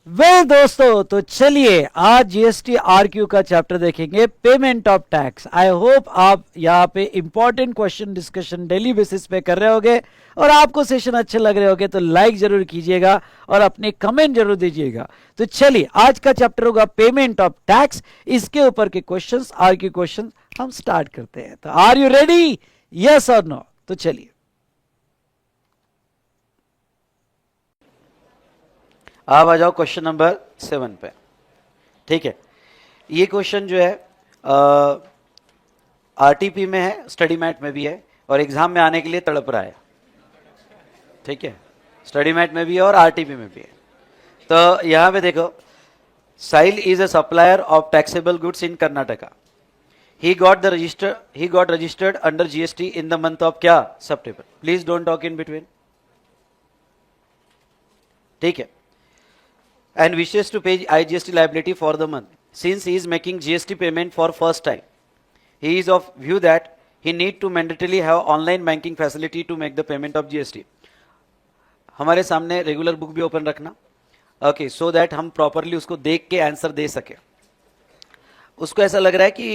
दोस्तों, तो चलिए आज जीएसटी आरक्यू का चैप्टर देखेंगे, payment of tax. I hope आप यहाँ पे important question discussion daily basis पे कर रहे होगे और आपको सेशन अच्छे लग रहे होगे तो लाइक जरूर कीजिएगा और अपने कमेंट जरूर दीजिएगा। तो चलिए आज का चैप्टर होगा पेमेंट ऑफ टैक्स। इसके ऊपर के क्वेश्चंस, आरक्यू क्वेश्चन हम स्टार्ट करते हैं। तो आर यू रेडी? यस और नो? तो चलिए आप आ जाओ क्वेश्चन नंबर 7 पे। ठीक है, ये क्वेश्चन जो है आरटीपी में है, स्टडी मैट में भी है और एग्जाम में आने के लिए तड़प रहा है। ठीक है, स्टडी मैट में भी है और आरटीपी में भी है। तो यहां पे देखो, Sahil is a supplier of taxable goods in Karnataka. He got registered under GST in the month of क्या? सितंबर। Please don't talk in between. ठीक है, and wishes to pay IGST liability for the month. Since he is making GST payment for first time, he is of view that he need to mandatorily have online banking facility to make the payment of GST. हमारे सामने regular book भी open रखना, okay, so that हम properly उसको देख के answer दे सके। उसको ऐसा लग रहा है कि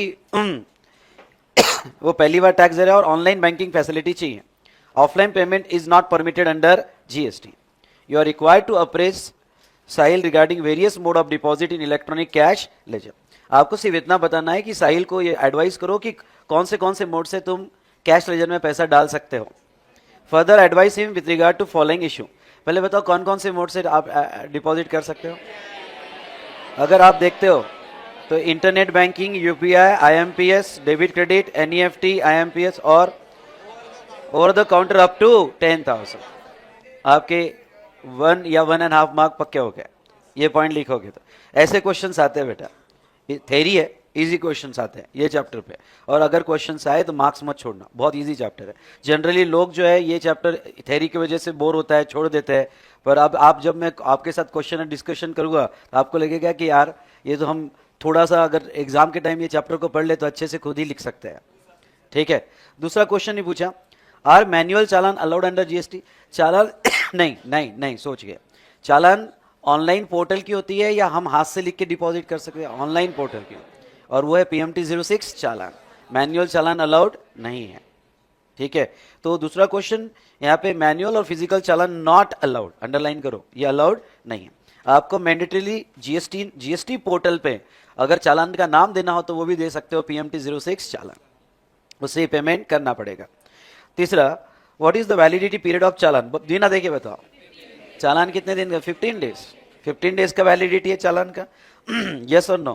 वो पहली बार टैक्स दे रहा है और ऑनलाइन बैंकिंग फैसिलिटी चाहिए। Offline payment is not permitted under GST. You are required to apprise Sahil regarding various mode of deposit in electronic cash ledger. आपको सिर्फ इतना बताना है कि साहिल को ये एडवाइस करो कि कौन से मोड से तुम कैश लेजर में पैसा डाल सकते हो। Further advise him with regard to following issue. पहले बताओ कौन से मोड से आप डिपॉजिट कर सकते हो। अगर आप देखते हो तो internet banking, UPI, IMPS, debit credit, NEFT, IMPS और over the counter up to 10,000। आपके 1 या 1.5 मार्क पक्के हो गए, ये पॉइंट लिखोगे तो। ऐसे क्वेश्चंस आते हैं बेटा, थेरी है, इजी क्वेश्चंस आते हैं ये चैप्टर पे। और अगर क्वेश्चंस आए तो मार्क्स मत छोड़ना, बहुत इजी चैप्टर है। जनरली लोग जो है ये चैप्टर थेरी की वजह से बोर होता है, छोड़ देते हैं। पर अब आप जब मैं आपके साथ क्वेश्चन डिस्कशन करूंगा तो आपको लगेगा कि यार ये तो हम थोड़ा सा अगर एग्जाम के टाइम ये चैप्टर को पढ़ ले तो अच्छे से खुद ही लिख सकते हैं। ठीक है, दूसरा क्वेश्चन ही पूछा, आर मैनुअल चालान अलाउड अंडर जीएसटी? चालान नहीं, सोच गए। चालान ऑनलाइन पोर्टल की होती है या हम हाथ से लिख के डिपॉजिट कर सकते हैं? ऑनलाइन पोर्टल की, और वो है पीएमटी 06 चालान। मैनुअल चालान अलाउड नहीं है। ठीक है, तो दूसरा क्वेश्चन यहाँ पे मैनुअल और physical challan not allowed, underline करो, ये अलाउड नहीं है। आपको मैंडेटरीली जीएसटी पोर्टल पे अगर चालान का नाम देना हो तो वो भी दे सकते हो, पीएमटी 06 चालान, उससे पेमेंट करना पड़ेगा। तीसरा, what is the validity period of चालान? बिना देखे बताओ, चालान कितने दिन का? 15 डेज। 15 डेज का वैलिडिटी है चालान का। यस और नो?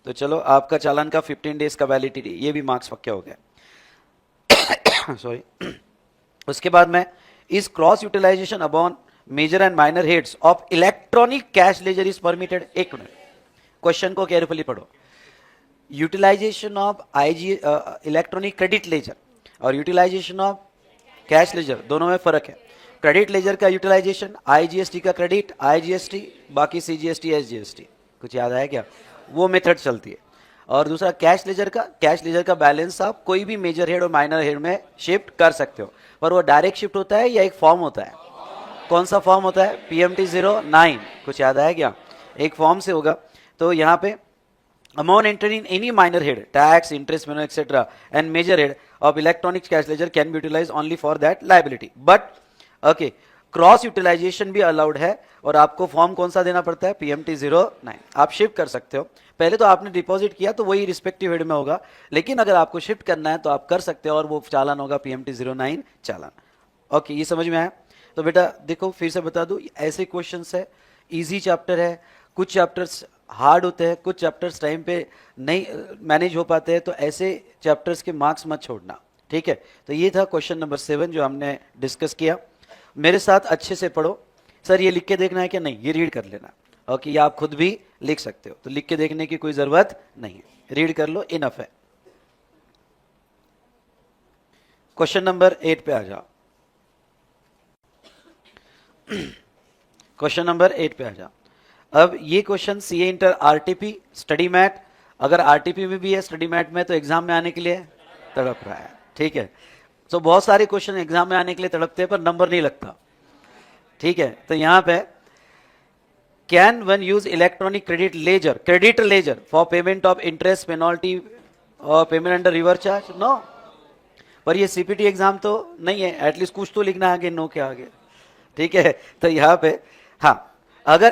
तो चलो आपका चालान का 15 डेज का वैलिडिटी, ये भी मार्क्स पक्के हो गए। सॉरी। उसके बाद में, is cross utilisation upon major and minor heads of electronic cash ledger is permitted? एक मिनट, क्वेश्चन को केयरफुली पढ़ो। Utilisation of electronic credit ledger और यूटिलाइजेशन ऑफ कैश लेजर, दोनों में फर्क है। क्रेडिट लेजर का यूटिलाइजेशन, आईजीएसटी का क्रेडिट, आईजीएसटी, बाकी सीजीएसटी, एसजीएसटी। कुछ याद आया क्या? वो मेथड चलती है। और दूसरा कैश लेजर का बैलेंस आप कोई भी मेजर हेड और माइनर हेड में शिफ्ट कर सकते हो, पर वो डायरेक्ट शिफ्ट होता है या एक फॉर्म होता है? कौन सा फॉर्म होता है? पीएमटी 09। कुछ याद आया क्या? एक फॉर्म से होगा। तो यहाँ पे amount entered in any minor head, tax, interest, minor, etc., and major head of electronic cash ledger can be utilized only for that liability. But okay, cross utilisation भी अलाउड है और आपको फॉर्म कौन सा देना पड़ता है? पीएमटी 09। आप शिफ्ट कर सकते हो। पहले तो आपने डिपॉजिट किया तो वही रिस्पेक्टिव हेड में होगा, लेकिन अगर आपको शिफ्ट करना है तो आप कर सकते हो और वो चालान होगा पीएमटी 09 चालान। ओके, ये समझ में आया? तो बेटा देखो, फिर से बता दूं, ऐसे क्वेश्चन है, इजी चैप्टर है। कुछ चैप्टर्स हार्ड होते हैं, कुछ चैप्टर्स टाइम पे नहीं मैनेज हो पाते हैं, तो ऐसे चैप्टर्स के मार्क्स मत छोड़ना। ठीक है, तो ये था क्वेश्चन नंबर 7 जो हमने डिस्कस किया। मेरे साथ अच्छे से पढ़ो। सर ये लिख के देखना है क्या? नहीं, ये रीड कर लेना। ओके, ये आप खुद भी लिख सकते हो, तो लिख के देखने की कोई जरूरत नहीं है, रीड कर लो, इनफ है। क्वेश्चन नंबर 8 पे आ जाओ। क्वेश्चन नंबर 8 पे आ जाओ। अब ये question CA inter RTP study mat, अगर आरटीपी में भी है स्टडी मैट में तो एग्जाम में आने के लिए तड़प रहा है। ठीक है, तो बहुत सारे क्वेश्चन एग्जाम में आने के लिए तड़पते हैं पर नंबर नहीं लगता। ठीक है, तो यहां पे Can one use electronic credit ledger for payment of interest, penalty or payment under reverse charge? No. पर ये सीपीटी एग्जाम तो नहीं है, एटलीस्ट कुछ तो लिखना है आगे, नो के आगे, ठीक है। तो यहाँ पे हाँ, अगर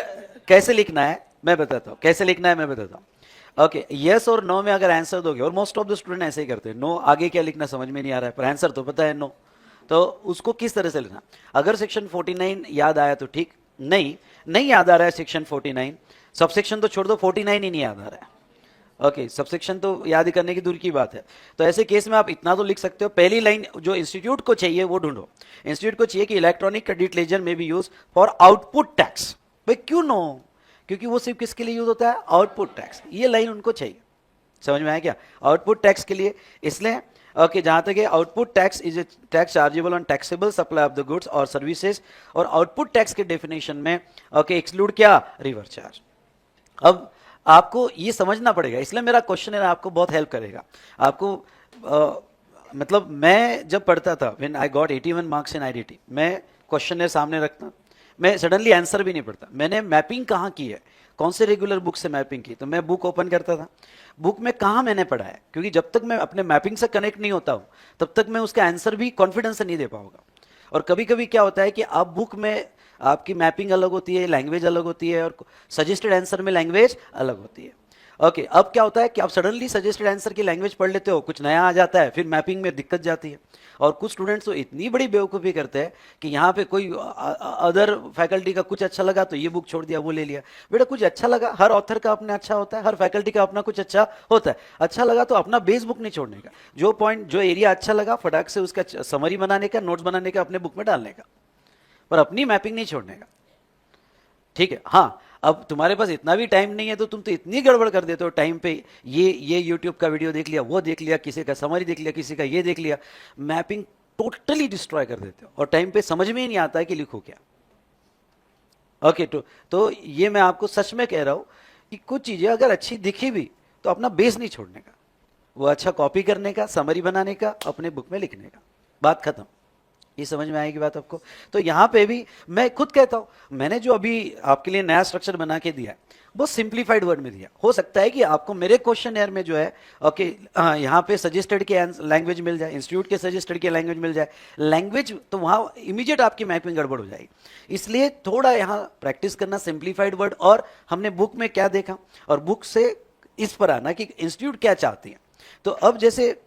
कैसे लिखना है मैं बताता हूँ, कैसे लिखना है मैं बताता हूँ। ओके, यस और नो में अगर आंसर दोगे, और मोस्ट ऑफ द स्टूडेंट ऐसे ही करते हैं, नो आगे क्या लिखना समझ में नहीं आ रहा है, पर आंसर तो पता है नो, तो उसको किस तरह से लिखना। अगर सेक्शन 49 याद आया तो ठीक, नहीं याद आ रहा है सेक्शन 49, सबसेक्शन तो छोड़ दो, 49 ही नहीं याद आ रहा है, ओके सबसेक्शन तो याद करने की दूर की बात है। तो ऐसे केस में आप इतना तो लिख सकते हो, पहली लाइन जो इंस्टीट्यूट को चाहिए वो ढूंढो। इंस्टीट्यूट को चाहिए कि इलेक्ट्रॉनिक क्रेडिट लेजर में भी यूज फॉर आउटपुट टैक्स। भाई क्यों नो, क्योंकि वो सिर्फ किसके लिए यूज होता है, आउटपुट टैक्स, ये लाइन उनको चाहिए। समझ में आया क्या, आउटपुट टैक्स के लिए, इसलिए ओके जहां तक है output tax is a tax chargeable on taxable supply of the goods और सर्विसेज, और आउटपुट टैक्स के डेफिनेशन में ओके एक्सक्लूड क्या, रिवर्स चार्ज। अब आपको ये समझना पड़ेगा, इसलिए मेरा क्वेश्चन है आपको बहुत हेल्प करेगा। आपको मतलब मैं जब पढ़ता था, when I got 81 marks in IDT, मैं क्वेश्चन सामने रखता, मैं सडनली आंसर भी नहीं पढ़ता, मैंने मैपिंग कहाँ की है, कौन से रेगुलर बुक से मैपिंग की, तो मैं बुक ओपन करता था, बुक में कहाँ मैंने पढ़ा है, क्योंकि जब तक मैं अपने मैपिंग से कनेक्ट नहीं होता हूँ तब तक मैं उसका आंसर भी कॉन्फिडेंस से नहीं दे पाऊंगा। और कभी कभी क्या होता है कि आप बुक में आपकी मैपिंग अलग होती है, लैंग्वेज अलग होती है, और सजेस्टेड आंसर में लैंग्वेज अलग होती है। ओके अब क्या होता है कि आप सडनली सजेस्टेड आंसर की लैंग्वेज पढ़ लेते हो, कुछ नया आ जाता है, फिर मैपिंग में दिक्कत जाती है। और कुछ स्टूडेंट्स तो इतनी बड़ी बेवकूफ़ी करते हैं कि यहाँ पे कोई अदर फैकल्टी का कुछ अच्छा लगा तो ये बुक छोड़ दिया, वो ले लिया। बेटा कुछ अच्छा लगा, हर ऑथर का अपना अच्छा होता है, हर फैकल्टी का अपना कुछ अच्छा होता है। अच्छा लगा तो अपना बेस बुक नहीं छोड़ने का, जो पॉइंट जो एरिया अच्छा लगा फटाक से उसका समरी बनाने का, नोट्स बनाने का, अपने बुक में डालने का, पर अपनी मैपिंग नहीं छोड़ने का, ठीक है। हाँ अब तुम्हारे पास इतना भी टाइम नहीं है तो तुम तो इतनी गड़बड़ कर देते हो टाइम पे, ये यूट्यूब का वीडियो देख लिया, वो देख लिया, किसी का समरी देख लिया, किसी का ये देख लिया, मैपिंग टोटली डिस्ट्रॉय कर देते हो, और टाइम पे समझ में ही नहीं आता है कि लिखो क्या। ओके तो ये मैं आपको सच में कह रहा हूं कि कुछ चीजें अगर अच्छी दिखी भी तो अपना बेस नहीं छोड़ने का, वो अच्छा कॉपी करने का, समरी बनाने का, अपने बुक में लिखने का, बात खत्म। ये समझ में आएगी बात आपको। तो यहाँ पे भी मैं खुद कहता हूँ, मैंने जो अभी आपके लिए नया स्ट्रक्चर बना के दिया है वो सिंप्लीफाइड वर्ड में दिया। हो सकता है कि आपको मेरे क्वेश्चन एयर में जो है ओके यहाँ पे सजेस्टेड के लैंग्वेज मिल जाए, इंस्टीट्यूट के सजेस्टेड के लैंग्वेज मिल जाए, लैंग्वेज तो वहाँ इमीडिएट आपकी मैपिंग गड़बड़ हो जाएगी। इसलिए थोड़ा यहाँ प्रैक्टिस करना सिंप्लीफाइड वर्ड, और हमने बुक में क्या देखा और बुक से इस पर आना कि इंस्टीट्यूट क्या चाहती है। तो अब जैसे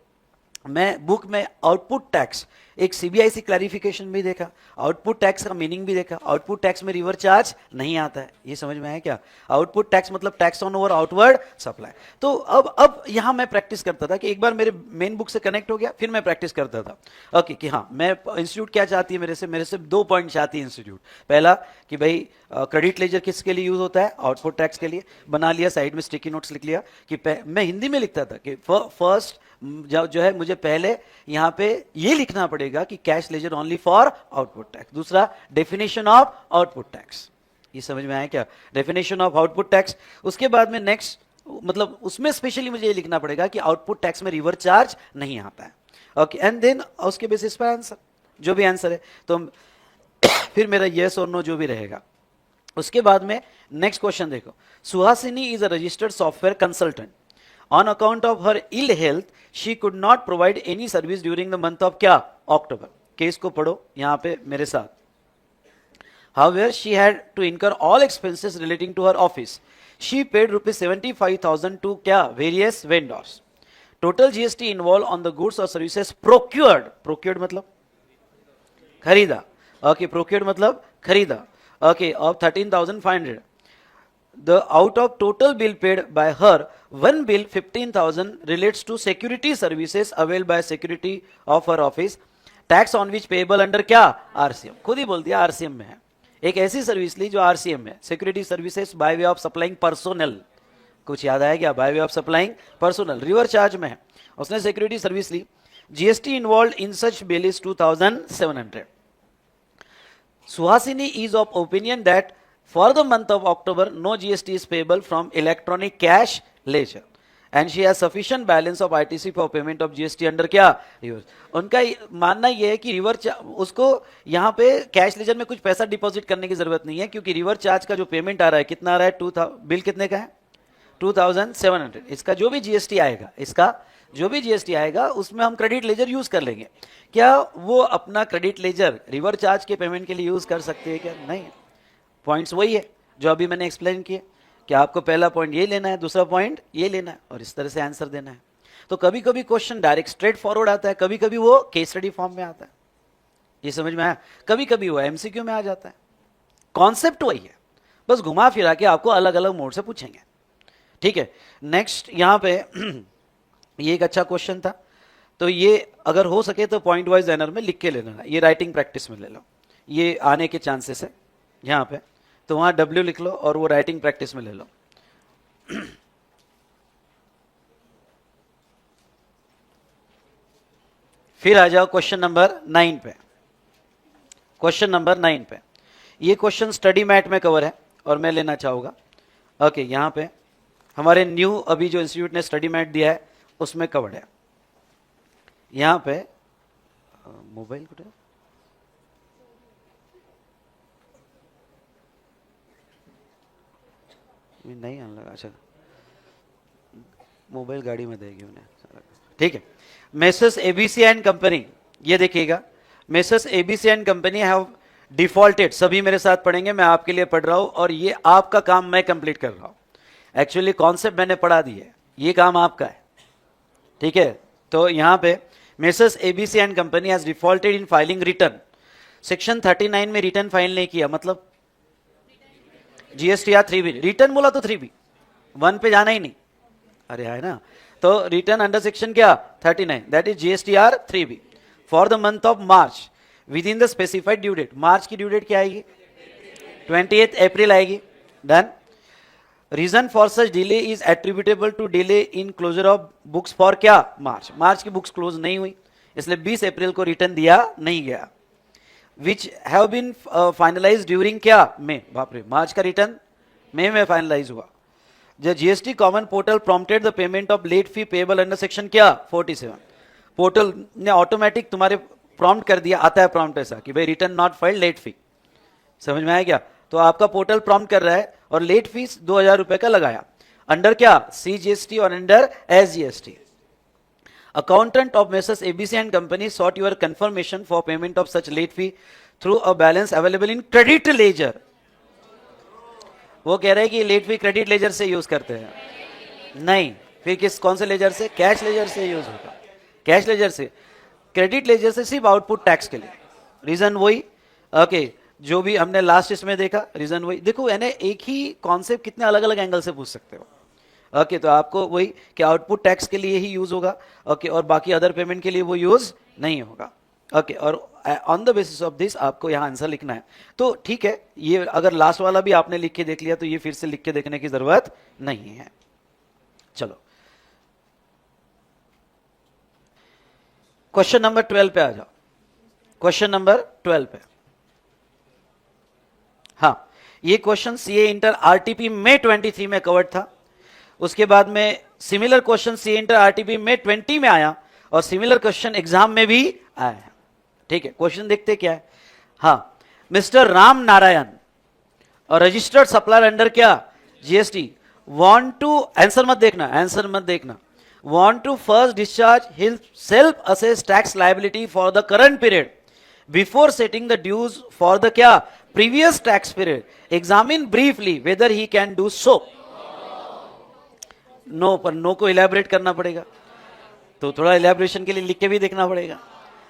मैं बुक में आउटपुट टैक्स एक सीबीआईसी क्लैरिफिकेशन भी देखा, आउटपुट टैक्स का मीनिंग भी देखा, आउटपुट टैक्स में रिवर्स चार्ज नहीं आता है, ये समझ में आया क्या। आउटपुट टैक्स मतलब tax on over outward supply. तो अब यहां मैं प्रैक्टिस करता था कि एक बार मेरे मेन बुक से कनेक्ट हो गया, फिर मैं प्रैक्टिस करता था ओके कि हाँ मैं इंस्टीट्यूट क्या चाहती है मेरे से 2 पॉइंट चाहती है इंस्टीट्यूट। पहला कि भाई क्रेडिट लेजर किसके लिए यूज होता है, आउटपुट टैक्स के लिए, बना लिया, साइड में स्टिकी नोट्स लिख लिया कि मैं हिंदी में लिखता था कि फर्स्ट जो है मुझे पहले यहां पे ये लिखना पड़ेगा कि cash ledger only for output tax. दूसरा डेफिनेशन ऑफ आउटपुट टैक्स, ये समझ में आया क्या, डेफिनेशन ऑफ आउटपुट टैक्स। उसके बाद में नेक्स्ट मतलब उसमें स्पेशली मुझे ये लिखना पड़ेगा कि आउटपुट टैक्स में रिवर्स चार्ज नहीं आता है। ओके एंड देन उसके बेसिस पर आंसर, जो भी आंसर है तो फिर मेरा येस और नो जो भी रहेगा। उसके बाद में नेक्स्ट क्वेश्चन देखो, Suhasini is a registered software consultant. On account of her ill health, she could not provide any service during the month of क्या, October। केस को पढ़ो यहाँ पे मेरे साथ। However, she had to incur all expenses relating to her office. She paid rupees 75,000 to क्या, various vendors. Total GST involved on the goods or services procured. Procured मतलब खरीदा। Okay, procured मतलब खरीदा। Okay, of 13,500. The out of total bill paid by her, one bill 15,000 relates to security services availed by security of her office, tax on which payable under क्या, RCM। खुद ही बोल दिया RCM में है, एक ऐसी सर्विस ली जो RCM में, security services by way of supplying personnel. कुछ याद आया क्या, by way of supplying personnel, reverse charge में है, उसने सिक्योरिटी सर्विस ली। GST involve in such bill is 2,700। Suhasini is of opinion that for the month of October, no GST is payable from electronic cash ledger and she has sufficient balance of ITC for payment of GST under क्या reverse. उनका मानना यह है कि reverse उसको यहाँ पे cash ledger में कुछ पैसा डिपॉजिट करने की जरूरत नहीं है, क्योंकि रिवर्स चार्ज का जो पेमेंट आ रहा है कितना आ रहा है, 2000 बिल कितने का है 2700। इसका जो भी जीएसटी आएगा, इसका जो भी जीएसटी आएगा उसमें हम क्रेडिट लेजर यूज कर लेंगे। क्या वो अपना क्रेडिट लेजर रिवर्स चार्ज के पेमेंट के लिए यूज कर सकते हैं क्या? नहीं। पॉइंट्स वही है जो अभी मैंने एक्सप्लेन किए कि आपको पहला पॉइंट ये लेना है, दूसरा पॉइंट ये लेना है, और इस तरह से आंसर देना है। तो कभी कभी क्वेश्चन डायरेक्ट स्ट्रेट फॉरवर्ड आता है, कभी कभी वो केस स्टडी फॉर्म में आता है, ये समझ में आया? कभी कभी वो एमसीक्यू में आ जाता है। कॉन्सेप्ट वही है, बस घुमा फिरा के आपको अलग अलग मोड से पूछेंगे। ठीक है, नेक्स्ट यहां पे ये एक अच्छा क्वेश्चन था, तो ये अगर हो सके तो पॉइंट वाइज एनर में लिख के ले लेना, ये राइटिंग प्रैक्टिस में ले लो, ये आने के चांसेस है यहां पे, तो वहां W लिख लो और वो राइटिंग प्रैक्टिस में ले लो। फिर आ जाओ क्वेश्चन नंबर 9 पे। क्वेश्चन नंबर 9 पे ये क्वेश्चन स्टडी मैट में कवर है और मैं लेना चाहूंगा। ओके, यहां पे हमारे न्यू अभी जो इंस्टीट्यूट ने स्टडी मैट दिया है उसमें कवर्ड है। यहां पे मोबाइल कुछ नहीं आने लगा, अच्छा मोबाइल गाड़ी में देगी उन्हें, ठीक है। मेसर्स एबीसी एंड कंपनी, ये देखिएगा, messrs ABC and company have defaulted, सभी मेरे साथ पढ़ेंगे, मैं आपके लिए पढ़ रहा हूं और ये आपका काम मैं कंप्लीट कर रहा हूं। एक्चुअली कॉन्सेप्ट मैंने पढ़ा दी है, ये काम आपका है, ठीक है। तो यहां पे messrs ABC and company has defaulted in filing return. Section 39 में रिटर्न फाइल नहीं किया, मतलब जीएसटीआर 3B, रिटर्न बोला तो 3B, 1 पे जाना ही नहीं, अरे है ना। तो रिटर्न अंडर सेक्शन क्या 39, that is GSTR 3B for the month of March within the specified due date. March की ड्यू डेट क्या आएगी 28 अप्रैल आएगी, done. Reason for such delay is attributable to delay in closure of books for क्या March, मार्च की books close नहीं हुई इसलिए 20 अप्रैल को रिटर्न दिया नहीं गया। Which have been finalise during क्या मई, बाप रे, मार्च का रिटर्न मई में फाइनलाइज हुआ। The GST common portal prompted the payment of late fee payable under section क्या 47। पोर्टल ने ऑटोमेटिक तुम्हारे प्रॉम्प्ट कर दिया, आता है प्रॉम्प्ट ऐसा कि भाई return not filed late fee, समझ में आया क्या? तो आपका पोर्टल प्रॉम्प्ट कर रहा है और लेट फीस 2000 रुपए का लगाया अंडर क्या सीजीएसटी और under SGST. Accountant of Messrs ABC and Company sought your confirmation for payment of such late fee through a balance available in credit ledger. वो कह रहे हैं कि लेट फी क्रेडिट लेजर से यूज करते हैं, नहीं, फिर किस कौन से लेजर से? कैश लेजर से यूज होगा, कैश लेजर से। क्रेडिट लेजर से सिर्फ आउटपुट टैक्स के लिए, रीजन वही। ओके, जो भी हमने लास्ट इसमें देखा रीजन वही। देखो यानी एक ही कॉन्सेप्ट कितने अलग अलग एंगल से पूछ सकते हो। ओके, तो आपको वही कि आउटपुट टैक्स के लिए ही यूज होगा, ओके, और बाकी अदर पेमेंट के लिए वो यूज नहीं होगा। ओके, और on the basis of this आपको यहां आंसर लिखना है। तो ठीक है, ये अगर लास्ट वाला भी आपने लिख के देख लिया तो ये फिर से लिख के देखने की जरूरत नहीं है। चलो क्वेश्चन नंबर 12 पे आ जाओ। क्वेश्चन नंबर 12 पे, हाँ, ये क्वेश्चन सीए इंटर आरटीपी में 23 में कवर्ड था। उसके बाद में similar question CA inter RTP में 20 में आया और सिमिलर क्वेश्चन एग्जाम में भी आया है। ठीक है, क्वेश्चन देखते क्या है। हाँ, मिस्टर राम नारायण और रजिस्टर्ड सप्लायर अंडर क्या जीएसटी वांट टू, आंसर मत देखना, आंसर मत देखना, want to first discharge his self assess tax liability for the current period before setting the dues for the क्या previous tax period, examine briefly whether he can do so. No, पर no को elaborate करना पड़ेगा, तो थोड़ा elaboration के लिए लिख के भी देखना पड़ेगा।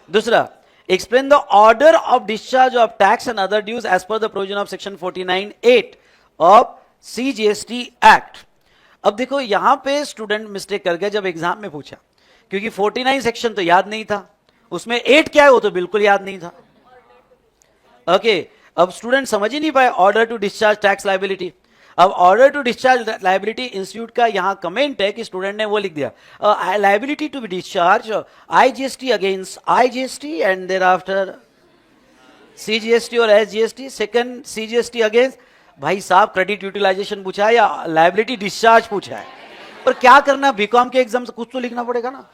दूसरा, explain the order of discharge of tax and other dues as per the provision of section 49(8) of CGST act. अब देखो यहां पे स्टूडेंट मिस्टेक कर गया जब एग्जाम में पूछा, क्योंकि 49 सेक्शन तो याद नहीं था, उसमें 8 क्या है वो तो बिल्कुल याद नहीं था। ओके, अब स्टूडेंट समझ ही नहीं पाए order to discharge tax liability. अब order to discharge liability institute का यहां कमेंट है कि स्टूडेंट ने वो लिख दिया liability to be discharge IGST against IGST and thereafter CGST और एसजीएसटी, सेकंड सीजीएसटी अगेंस्ट। भाई साहब, क्रेडिट यूटिलाइजेशन पूछा है या लायबिलिटी डिस्चार्ज पूछा है? पर क्या करना, बीकॉम के एग्जाम से कुछ तो लिखना पड़ेगा ना,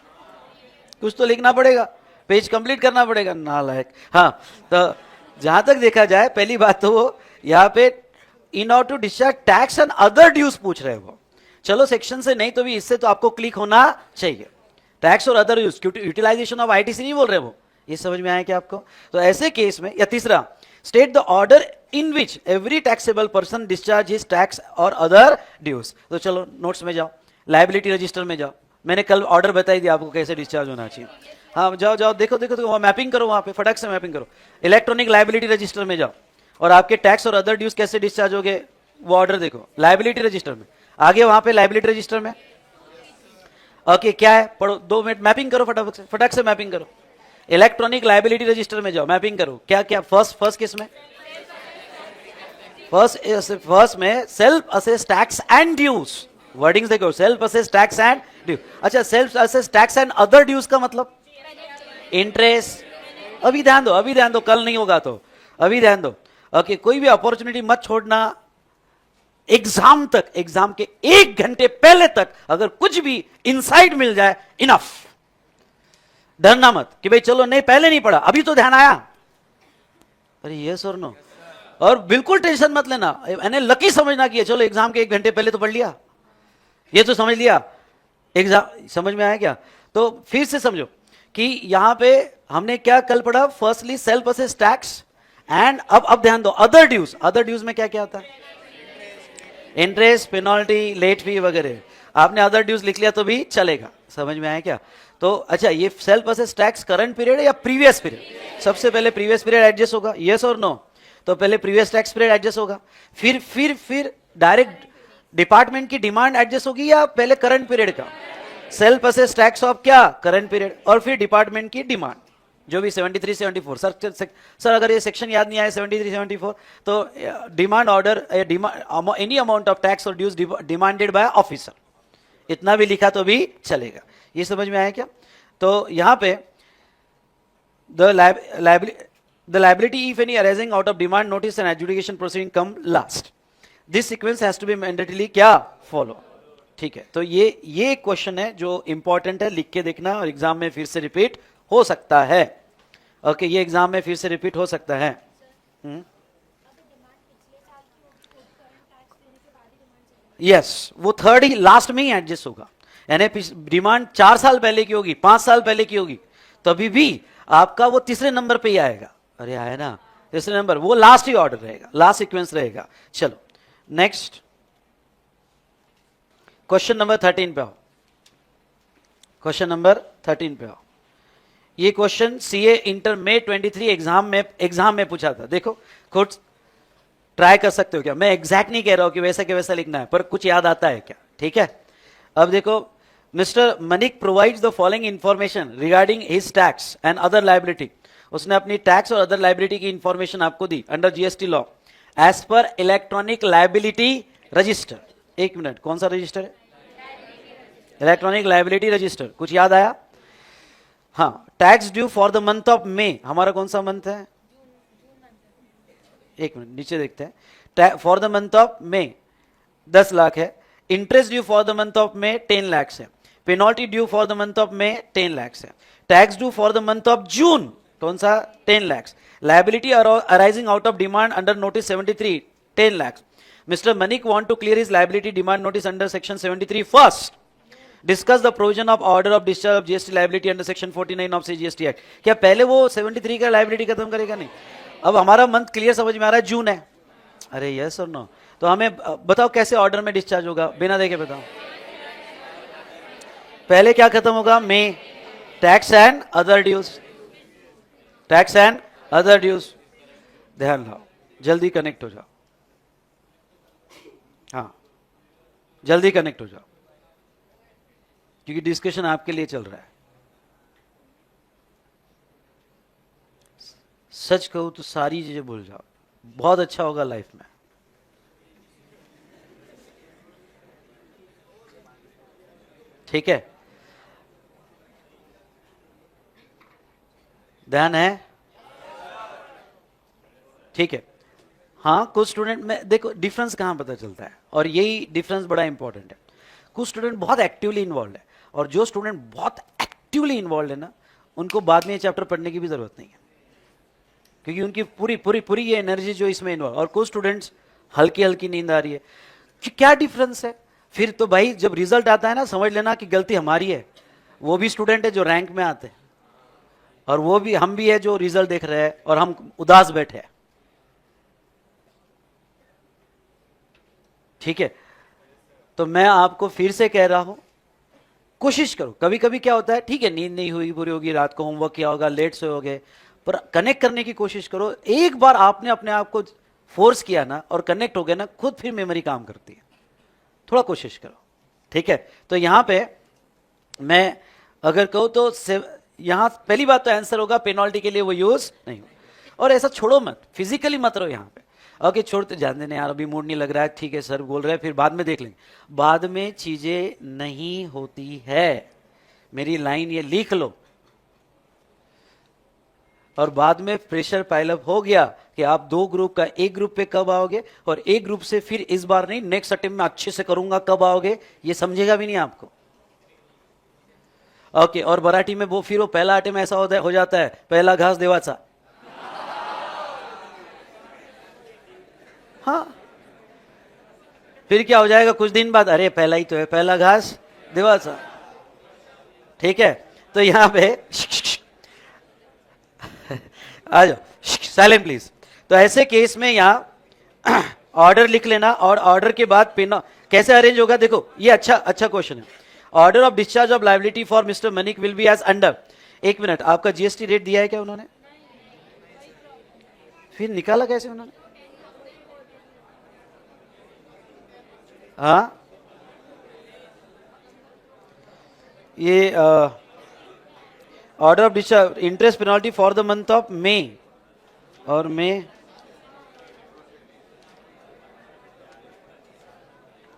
कुछ तो लिखना पड़ेगा, पेज कंप्लीट करना पड़ेगा, नालायक। हाँ, तो जहां तक देखा जाए, पहली बात तो वो यहाँ पे in order to discharge tax and other dues पूछ रहे हो। चलो सेक्शन से नहीं तो भी इससे तो आपको क्लिक होना चाहिए। टैक्स और other dues, utilisation of ITC नहीं बोल रहे वो, ये समझ में आया क्या आपको? तो ऐसे केस में, या तीसरा, state the order in which every taxable person discharge his tax और अदर ड्यूज। तो चलो नोट्स में जाओ, लायबिलिटी रजिस्टर में जाओ, मैंने कल ऑर्डर बताई दिया आपको कैसे डिस्चार्ज होना चाहिए। हाँ जाओ जाओ, देखो देखो देखो, मैपिंग करो वहां पे, फटाक से मैपिंग करो। इलेक्ट्रॉनिक लायबिलिटी रजिस्टर में जाओ और आपके टैक्स और अदर ड्यूज कैसे डिस्चार्ज हो गए वो ऑर्डर देखो लायबिलिटी रजिस्टर में। आगे वहां पे लायबिलिटी रजिस्टर में ओके क्या है, पढ़ो, 2 मिनट मैपिंग करो, फटाक से मैपिंग करो। इलेक्ट्रॉनिक लायबिलिटी रजिस्टर में जाओ, मैपिंग करो, क्या क्या फर्स्ट किस में, फर्स्ट में self assess tax and dues, wordings देखो, self assess tax and due. अच्छा, self assess tax and other dues का मतलब इंटरेस्ट। अभी ध्यान दो, अभी ध्यान दो, कल नहीं होगा तो अभी ध्यान दो। ओके, कोई भी अपॉर्चुनिटी मत छोड़ना एग्जाम तक, एग्जाम के 1 घंटे पहले तक अगर कुछ भी इनसाइट मिल जाए, इनफ। डरना मत कि भाई चलो नहीं पहले नहीं पढ़ा, अभी तो ध्यान आया, अरे यस और नो। और बिल्कुल टेंशन मत लेना, मैंने लकी समझना कि चलो एग्जाम के 1 घंटे पहले तो पढ़ लिया, ये तो समझ लिया, एग्जाम समझ में आया क्या? तो फिर से समझो कि यहां पे हमने क्या कल पढ़ा, firstly self assess tax and अब ध्यान दो अदर ड्यूज। अदर ड्यूज में क्या क्या आता है, इंटरेस्ट, पेनल्टी, लेट फी वगैरह। आपने अदर ड्यूज लिख लिया तो भी चलेगा, समझ में आया क्या? तो अच्छा, ये self assess tax current period है या प्रीवियस पीरियड? सबसे पहले प्रीवियस पीरियड एडजस्ट होगा, यस और नो? तो पहले प्रीवियस टैक्स पीरियड एडजस्ट होगा, फिर डायरेक्ट डिपार्टमेंट की डिमांड एडजस्ट होगी, या पहले करंट पीरियड का सेल्फ असेस टैक्स ऑफ क्या करंट पीरियड, और फिर डिपार्टमेंट की डिमांड जो भी 73 74। सर अगर ये सेक्शन याद नहीं आया 73 74, तो demand order, any amount of tax और ड्यूज डिमांडेड बाय ऑफिसर, इतना भी लिखा तो भी चलेगा। ये समझ में आया क्या? तो यहां पे the liability if any arising out of demand notice and adjudication proceeding come last, this sequence has to be mandatorily क्या फॉलो। ठीक है, तो ये क्वेश्चन है जो इंपॉर्टेंट है, लिख के देखना, और एग्जाम में फिर से रिपीट हो सकता है। ओके, ये एग्जाम में फिर से रिपीट हो सकता है। यस, वो थर्ड ही लास्ट में ही एडजस्ट होगा, यानी डिमांड 4 साल पहले की होगी, 5 साल पहले की होगी, तभी भी आपका वो तीसरे नंबर पे ही आएगा। अरे आया ना तीसरे नंबर, वो लास्ट ही ऑर्डर रहेगा, लास्ट सीक्वेंस रहेगा। चलो नेक्स्ट क्वेश्चन नंबर 13 पे आओ, क्वेश्चन नंबर 13 पे आओ। ये क्वेश्चन सीए इंटर में 23 एग्जाम में पूछा था। देखो खुद ट्राई कर सकते हो क्या, मैं एग्जैक्ट नहीं कह रहा हूं कि वैसा के वैसा लिखना है, पर कुछ याद आता है क्या? ठीक है, अब देखो, mister Manik provides the following information regarding his tax and other liability. उसने अपनी टैक्स और अदर लायबिलिटी की इंफॉर्मेशन आपको दी under GST law as per electronic liability register. 1 minute, कौन सा रजिस्टर है? Electronic liability register. कुछ याद आया? हाँ, tax due for the month of May, हमारा कौन सा मंथ है? 1 मिनट नीचे देखते हैं। For the month of May 10 lakh है, interest due for the month of May 10 lakh है, penalty due for the month of May 10 lakh है, tax due for the month of June कौन सा? 10 lakh, liability arising out of demand under notice 73 10 lakh. Mister Manik want to clear his liability demand notice under section 73 first. Discuss the provision of order of discharge of GST liability under section 49 of GST act. क्या पहले वो 73 का liability खत्म करेगा? नहीं। अब हमारा month clear समझ में आ रहा है, जून है। अरे यस और नो? तो हमें बताओ कैसे ऑर्डर में डिस्चार्ज होगा, बिना देखे बताओ। पहले क्या खत्म होगा? May, tax and other dues, tax and other dues. ध्यान लाओ, जल्दी कनेक्ट हो जाओ, हाँ जल्दी कनेक्ट हो जाओ, क्योंकि डिस्कशन आपके लिए चल रहा है। सच कहूं तो सारी चीजें भूल जाओ, बहुत अच्छा होगा लाइफ में। ठीक है, ध्यान है? ठीक है, हाँ कुछ स्टूडेंट में देखो डिफरेंस कहां पता चलता है, और यही डिफरेंस बड़ा इंपॉर्टेंट है। कुछ स्टूडेंट बहुत एक्टिवली इन्वॉल्व है, और जो स्टूडेंट बहुत एक्टिवली इन्वॉल्व है ना, उनको बाद में ये चैप्टर पढ़ने की भी जरूरत नहीं है, क्योंकि उनकी पूरी पूरी पूरी ये एनर्जी जो इसमें इन्वॉल्व। और कुछ स्टूडेंट्स हल्की हल्की नींद आ रही है, क्या डिफरेंस है? फिर तो भाई जब रिजल्ट आता है ना, समझ लेना कि गलती हमारी है। वो भी स्टूडेंट है जो रैंक में आते हैं, और वो भी हम भी है जो रिजल्ट देख रहे हैं और हम उदास बैठे हैं। ठीक है, तो मैं आपको फिर से कह रहा हूं, कोशिश करो। कभी कभी क्या होता है, ठीक है नींद नहीं हुई, पूरी होगी, रात को होमवर्क किया होगा, लेट से हो गए, पर कनेक्ट करने की कोशिश करो। एक बार आपने अपने आप को फोर्स किया ना और कनेक्ट हो गया ना, खुद फिर मेमोरी काम करती है। थोड़ा कोशिश करो, ठीक है। तो यहां पे मैं अगर कहूं तो यहां पहली बात तो आंसर होगा पेनल्टी के लिए वो यूज नहीं हो। और ऐसा छोड़ो मत, फिजिकली मत रहो यहां पे। ओके छोड़ते जान देने यार, अभी मूड नहीं लग रहा है, ठीक है सर बोल रहे हैं, फिर बाद में देख लेंगे। बाद में चीजें नहीं होती है, मेरी लाइन ये लिख लो। और बाद में प्रेशर पाइलअप हो गया कि आप दो ग्रुप का एक ग्रुप पे कब आओगे, और एक ग्रुप से फिर इस बार नहीं नेक्स्ट अटेम्प्ट में अच्छे से करूंगा कब आओगे, ये समझेगा भी नहीं आपको। ओके और बराठी में वो फिर वो पहला अटेम्प्ट ऐसा होता है, हो जाता है पहला घास देवाचा। हाँ फिर क्या हो जाएगा कुछ दिन बाद, अरे पहला ही तो है, पहला घास देवाचा। ठीक है, तो यहां पे आ जाओ, साइलेंट प्लीज। तो ऐसे केस में यहां ऑर्डर लिख लेना, और ऑर्डर के बाद पेन कैसे अरेंज होगा देखो, ये अच्छा क्वेश्चन है। Order of discharge of liability for mister Manik will be as under. एक मिनट, आपका जीएसटी रेट दिया है क्या उन्होंने? फिर निकाला कैसे उन्होंने? हाँ ये order of discharge interest penalty for the month of मे, और मे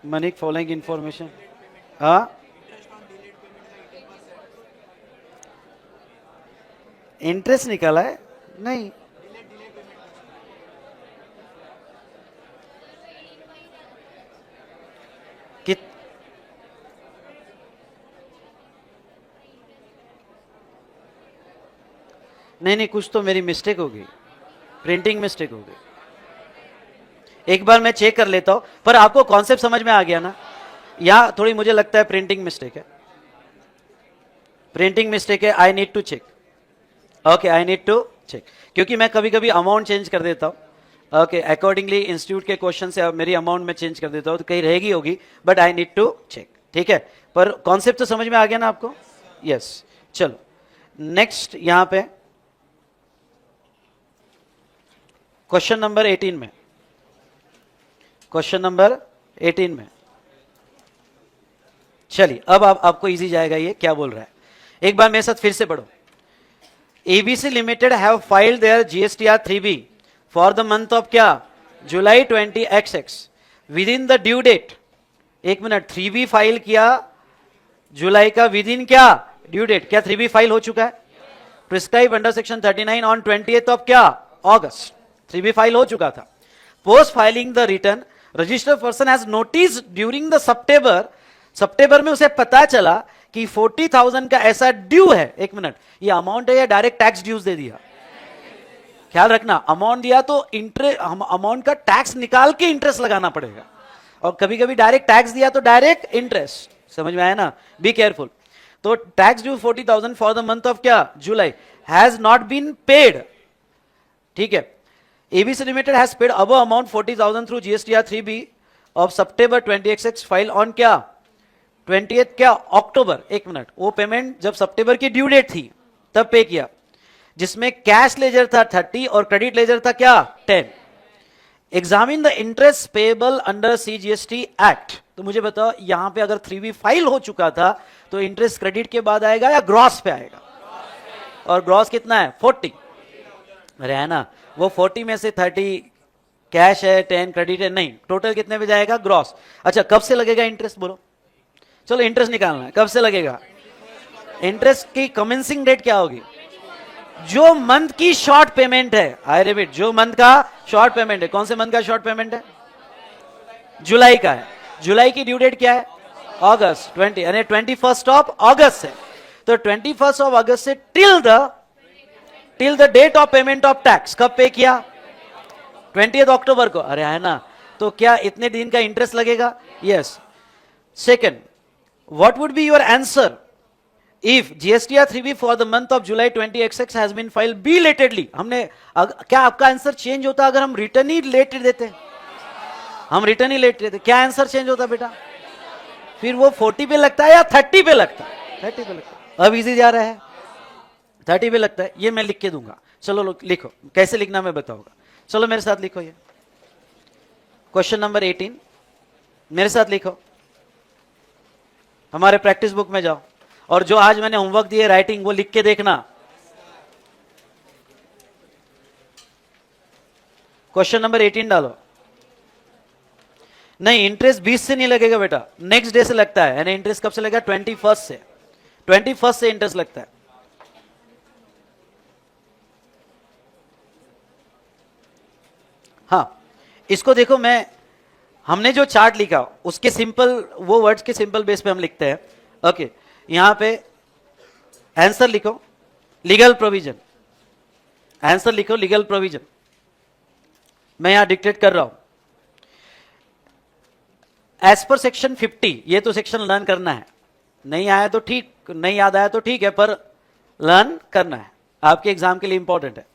मनिक फॉलोइंग इंफॉर्मेशन। हाँ इंटरेस्ट निकाला है? नहीं, कित नहीं, कुछ तो मेरी मिस्टेक हो गई, प्रिंटिंग मिस्टेक हो गई। एक बार मैं चेक कर लेता हूं, पर आपको कॉन्सेप्ट समझ में आ गया ना? यहां थोड़ी मुझे लगता है प्रिंटिंग मिस्टेक है, प्रिंटिंग मिस्टेक है। I need to check, okay I need to check, क्योंकि मैं कभी कभी अमाउंट चेंज कर देता हूं। ओके अकॉर्डिंगली इंस्टीट्यूट के क्वेश्चन से मेरी अमाउंट में चेंज कर देता हूं, तो कहीं रहेगी होगी, but I need to check. ठीक है, पर कॉन्सेप्ट तो समझ में आ गया ना आपको? यस चलो नेक्स्ट यहां पे क्वेश्चन नंबर 18 में, क्वेश्चन नंबर 18 में चलिए अब आपको इजी जाएगा। ये क्या बोल रहा है, एक बार मेरे साथ फिर से पढ़ो। ABC limited have filed their GSTR 3B for the month of क्या, July 20XX within the due date. एक मिनट, 3B फाइल किया जुलाई का विद इन क्या, ड्यू डेट। क्या 3B फाइल हो चुका है? Prescribe under section 39 on 20th of क्या, अगस्त। 3B फाइल हो चुका था। Post filing the return registered person has notice during the सितंबर में उसे पता चला कि 40,000 का ऐसा ड्यू है। एक मिनट, ये अमाउंट है या डायरेक्ट टैक्स ड्यूज दे दिया? ख्याल रखना, अमाउंट दिया तो इंटरेस्ट, अमाउंट का टैक्स निकाल के इंटरेस्ट लगाना पड़ेगा, और कभी कभी डायरेक्ट टैक्स दिया तो डायरेक्ट इंटरेस्ट। समझ में आया ना? Be careful. तो tax due 40,000 for the month of क्या, जुलाई, हैज नॉट बीन पेड। ठीक है, ABC Limited has paid above amount 40,000 through GSTR 3B of September 20XX file on क्या, 20th क्या, अक्टूबर। एक मिनट, वो पेमेंट जब सितंबर की ड्यू डेट थी तब पे किया, जिसमें कैश लेजर था 30 और क्रेडिट लेजर था क्या, 10। Examine the interest payable under CGST act. तो मुझे बताओ यहां पे अगर 3B फाइल हो चुका था तो इंटरेस्ट क्रेडिट के बाद आएगा या ग्रॉस पे आएगा? और ग्रॉस कितना है, 40। अरे है ना, वो 40 में से 30 कैश है, 10 क्रेडिट है, नहीं, टोटल कितने पे जाएगा, ग्रॉस। अच्छा कब से लगेगा इंटरेस्ट, बोलो? चलो इंटरेस्ट निकालना है, कब से लगेगा? इंटरेस्ट की कमेंसिंग डेट क्या होगी? जो मंथ की शॉर्ट पेमेंट है, आई रिपीट, जो मंथ का शॉर्ट पेमेंट है। कौन से मंथ का शॉर्ट पेमेंट है? जुलाई का है। जुलाई की ड्यू डेट क्या है, अगस्त 20 यानी 21 ऑफ अगस्त से, तो 21 ऑफ अगस्त से till the date of payment of tax, कब पे किया? 20 अक्टूबर को, अरे है ना, तो क्या इतने दिन का इंटरेस्ट लगेगा? Yes. Second, what would be your answer if GSTR 3B for the month of July 20XX has been filed belatedly? हमने क्या आपका आंसर चेंज होता अगर हम रिटर्न ही लेट देते? हम रिटर्न ही लेट देते, क्या आंसर चेंज होता बेटा? फिर वो 40 पे लगता है या 30 पे लगता है? 30 पे लगता है। अब इजी जा रहा है, 30 पे लगता है, ये मैं लिख के दूंगा। चलो लिखो, कैसे लिखना मैं बताऊंगा। चलो मेरे साथ लिखो, ये क्वेश्चन नंबर 18 मेरे साथ लिखो, हमारे प्रैक्टिस बुक में जाओ, और जो आज मैंने होमवर्क दिए राइटिंग वो लिख के देखना। क्वेश्चन नंबर 18 डालो। नहीं, इंटरेस्ट 20 से नहीं लगेगा बेटा, नेक्स्ट डे से लगता है, यानी इंटरेस्ट कब से लगेगा? 21 से, 21 से इंटरेस्ट लगता है। हाँ, इसको देखो, हमने जो चार्ट लिखा उसके सिंपल, वो वर्ड्स के सिंपल बेस पे हम लिखते हैं। ओके, यहां पे आंसर लिखो लीगल प्रोविजन, आंसर लिखो लीगल प्रोविजन, मैं यहां डिक्टेट कर रहा हूं। एज पर सेक्शन 50, ये तो सेक्शन लर्न करना है, नहीं आया तो ठीक, नहीं याद आया तो ठीक है, पर लर्न करना है, आपके एग्जाम के लिए इंपॉर्टेंट है।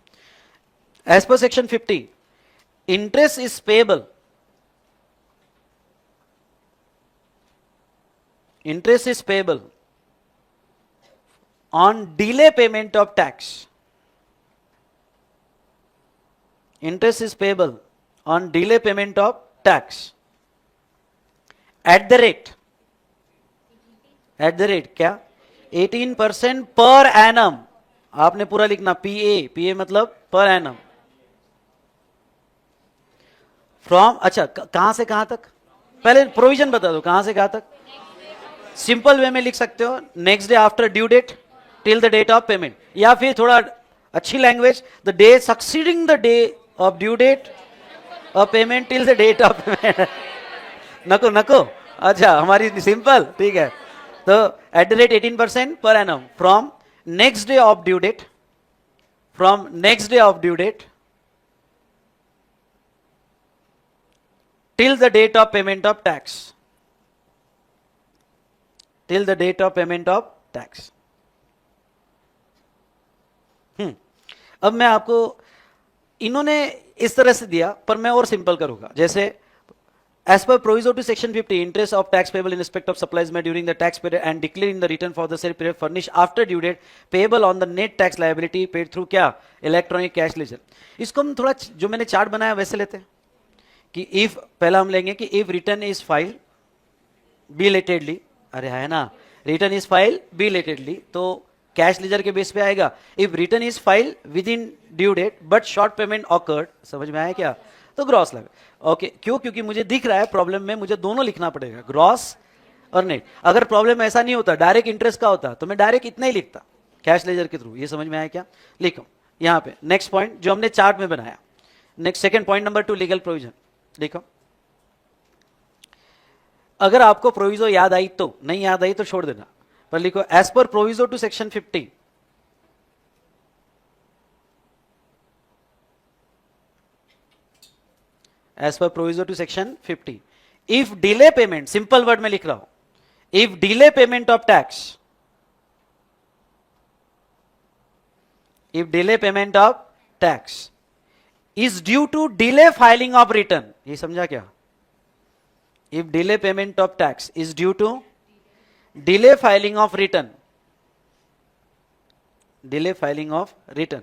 As per section 50, interest is payable, interest is payable on delay payment of tax. Interest is payable on delay payment of tax at the rate क्या? 18% per annum। आपने पूरा लिखना, PA मतलब per annum, फ्रॉम, अच्छा कहां से कहां तक? पहले प्रोविजन बता दो, कहां से कहां तक? सिंपल वे में लिख सकते हो, next day after due date till the date of payment, या फिर थोड़ा अच्छी language, the day succeeding the day of due date of payment till the date of payment. नको, अच्छा हमारी सिंपल, ठीक है। तो at the rate 18% per annum from next day of due date, from next day of due date till the date of payment of tax, till the date of payment of tax। अब मैं आपको, इन्होंने इस तरह से दिया, पर मैं और सिंपल करूंगा, जैसे as per proviso to section 50, interest of tax payable in respect of supplies made during the tax period and declaring the return for the said period furnished after due date payable on the net tax liability paid through क्या? Electronic cash laser. इसको हम थोड़ा जो मैंने chart बनाया वैसे लेते हैं कि इफ, पहला हम लेंगे कि if return is file belatedly, अरे है ना, रिटर्न इज फाइल बिलेटेडली, तो कैश लेजर के बेस पे आएगा। If return is file within due date but short payment occurred, समझ में आया क्या? तो ग्रॉस लगे। ओके, क्यों? क्योंकि मुझे दिख रहा है प्रॉब्लम में मुझे दोनों लिखना पड़ेगा, ग्रॉस और नेट। अगर प्रॉब्लम ऐसा नहीं होता, डायरेक्ट इंटरेस्ट का होता, तो मैं डायरेक्ट इतना ही लिखता कैश लेजर के थ्रू। ये समझ में आया क्या? लिखो यहां पे नेक्स्ट पॉइंट जो हमने चार्ट में बनाया, next second point number 2 legal provision. लिखो, अगर आपको प्रोविजो याद आई तो, नहीं याद आई तो छोड़ देना, पर लिखो as per proviso to section 50, as per proviso to section 50, if delay payment, simple word में लिख रहा हूं, if delay payment of tax, if delay payment of tax is due to delay filing of return, ये समझा क्या? If delay payment of tax is due to delay filing of return, delay filing of return,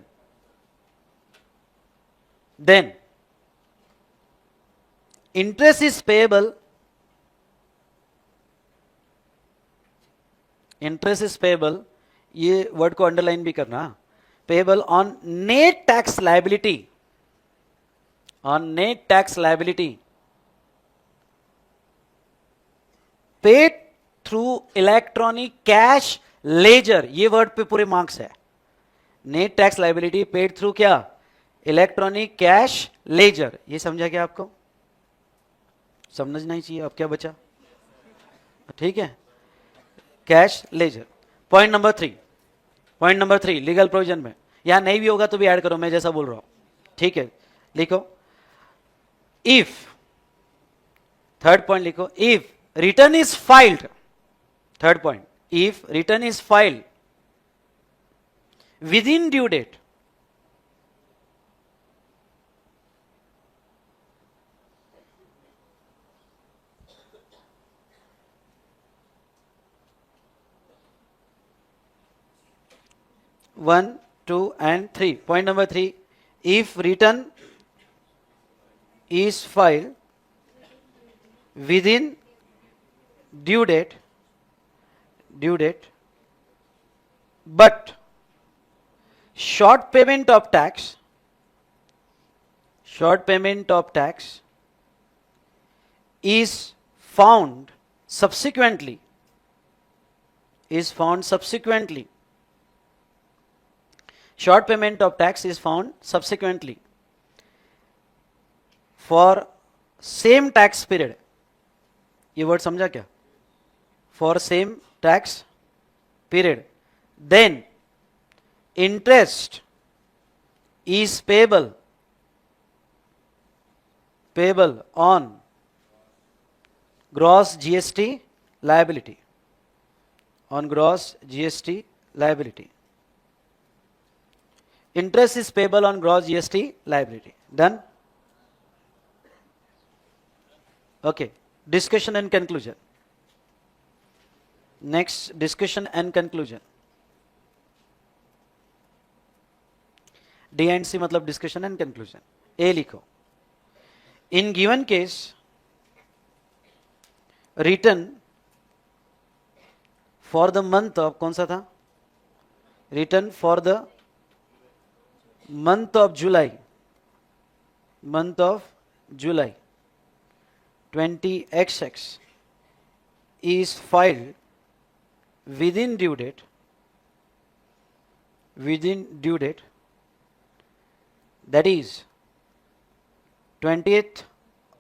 then interest is payable, interest is payable, ये word को underline भी करना, payable on net tax liability, on net tax liability paid through electronic cash ledger, ये word पे पूरे marks है। Net tax liability paid through क्या? Electronic cash ledger. ये समझा क्या आपको? समझना ही चाहिए। अब क्या बचा? ठीक है, cash ledger. Point number three legal provision में, यहां नहीं भी होगा तो भी ऐड करो, मैं जैसा बोल रहा हूं, ठीक है। लिखो इफ, थर्ड पॉइंट लिखो, if return is filed, third point, if return is filed within due date, one two and three, point number three, if return is filed within due date, but short payment of tax is found subsequently, short payment of tax is found subsequently for same tax period, ये word समझा क्या, for same tax period, then interest is payable on gross GST liability, interest is payable on gross GST liability. Done? Okay. Discussion and conclusion. Next, discussion and conclusion. D and C मतलब discussion and conclusion. A लिखो. In given case, return for the month of, कौन सा था? Return for the month of July, 20XX is filed within due date, that is 20th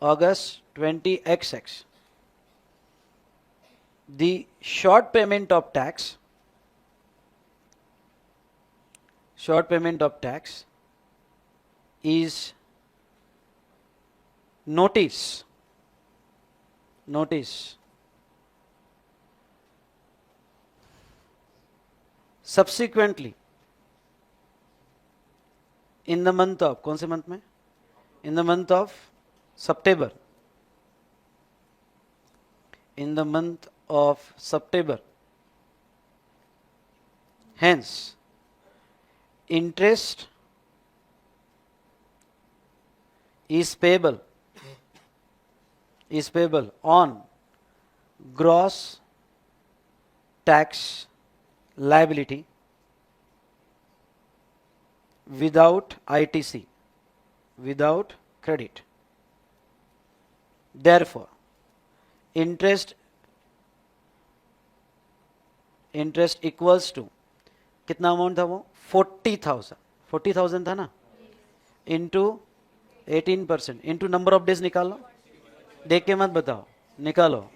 August 20XX. The short payment of tax is notice subsequently in the month of, कौन से month में, in the month of September, hence interest is payable on gross tax liability without ITC, without credit. Therefore, interest equals to, कितना amount था वो, 40,000 था ना, into 18%, into number of days निकालो, देख के मत बताओ, निकालो।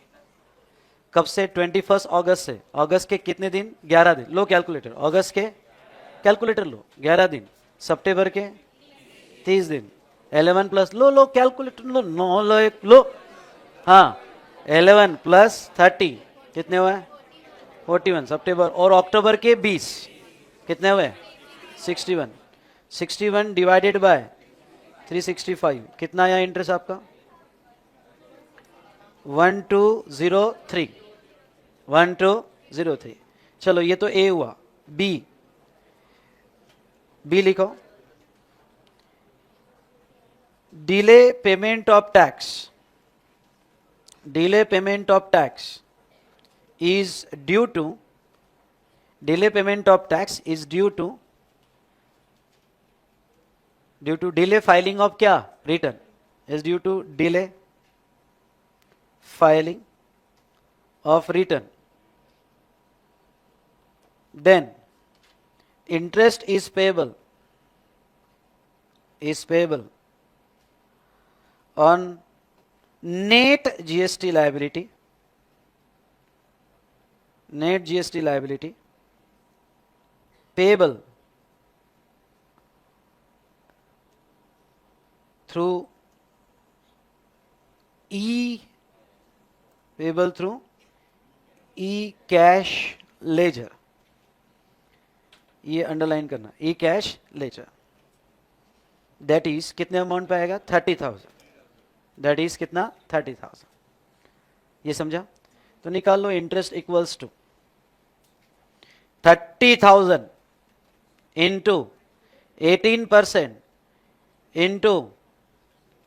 कब से? 21 अगस्त से। अगस्त के कितने दिन? 11 दिन। लो कैलकुलेटर, अगस्त के कैलकुलेटर लो, 11 दिन। सितंबर के 30 दिन। 11 प्लस, लो कैलकुलेटर लो, 9 लो, एक लो, हाँ 11 प्लस 30 कितने हुए? 41 सितंबर। और अक्टूबर के 20 कितने हुए? 61 डिवाइडेड बाय 365 कितना आया इंटरेस्ट आपका? 1203। चलो ये तो ए हुआ। बी लिखो, delay payment of tax is due to delay payment of tax is due to delay filing of क्या? Return is due to delay filing of return. Then interest is payable on net GST liability net GST liability payable through E payable through E cash ledger, ये underline करना, ई cash ledger, that is कितने amount पे आएगा 30,000, that is कितना 30,000, ये समझा? तो निकाल लो interest equals to 30,000 into 18% into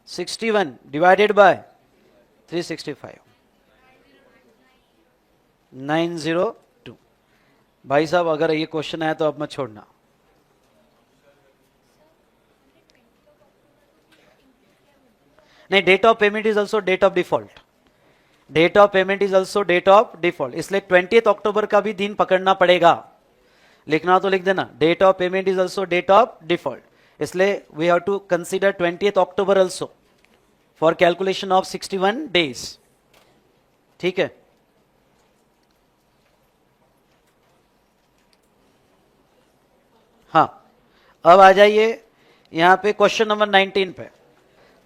61 divided by 365, 902। भाई साहब अगर ये क्वेश्चन आया तो अब मत छोड़ना। नहीं, date of payment is also date of default, date of payment is also date of default, इसलिए 20 अक्टूबर का भी दिन पकड़ना पड़ेगा। लिखना तो लिख देना, date of payment is also date of default, इसलिए वी हैव टू कंसीडर 20 अक्टूबर also for calculation of 61 days. ठीक है, हाँ अब आ जाइए यहां पे क्वेश्चन नंबर 19 पे,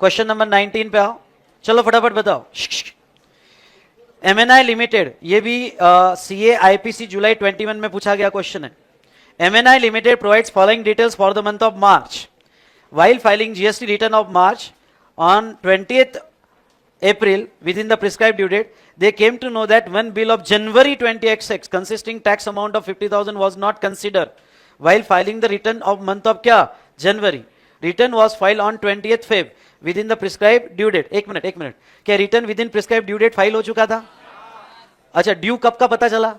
क्वेश्चन नंबर 19 पे आओ, चलो फटाफट बताओ। एमएनआई लिमिटेड, ये भी सीए आईपीसी जुलाई 21 में पूछा गया क्वेश्चन है। एमएनआई limited provides following details for the month of March while filing GST return of March on 20th April within the prescribed due date. They came to know that one bill of January 20XX consisting tax amount of 50,000 was not considered while filing the return of month of क्या January. Return was filed on 20th Feb within the prescribed due date. एक मिनट, क्या return within prescribe due date file हो चुका था? अच्छा, due कब का पता चला?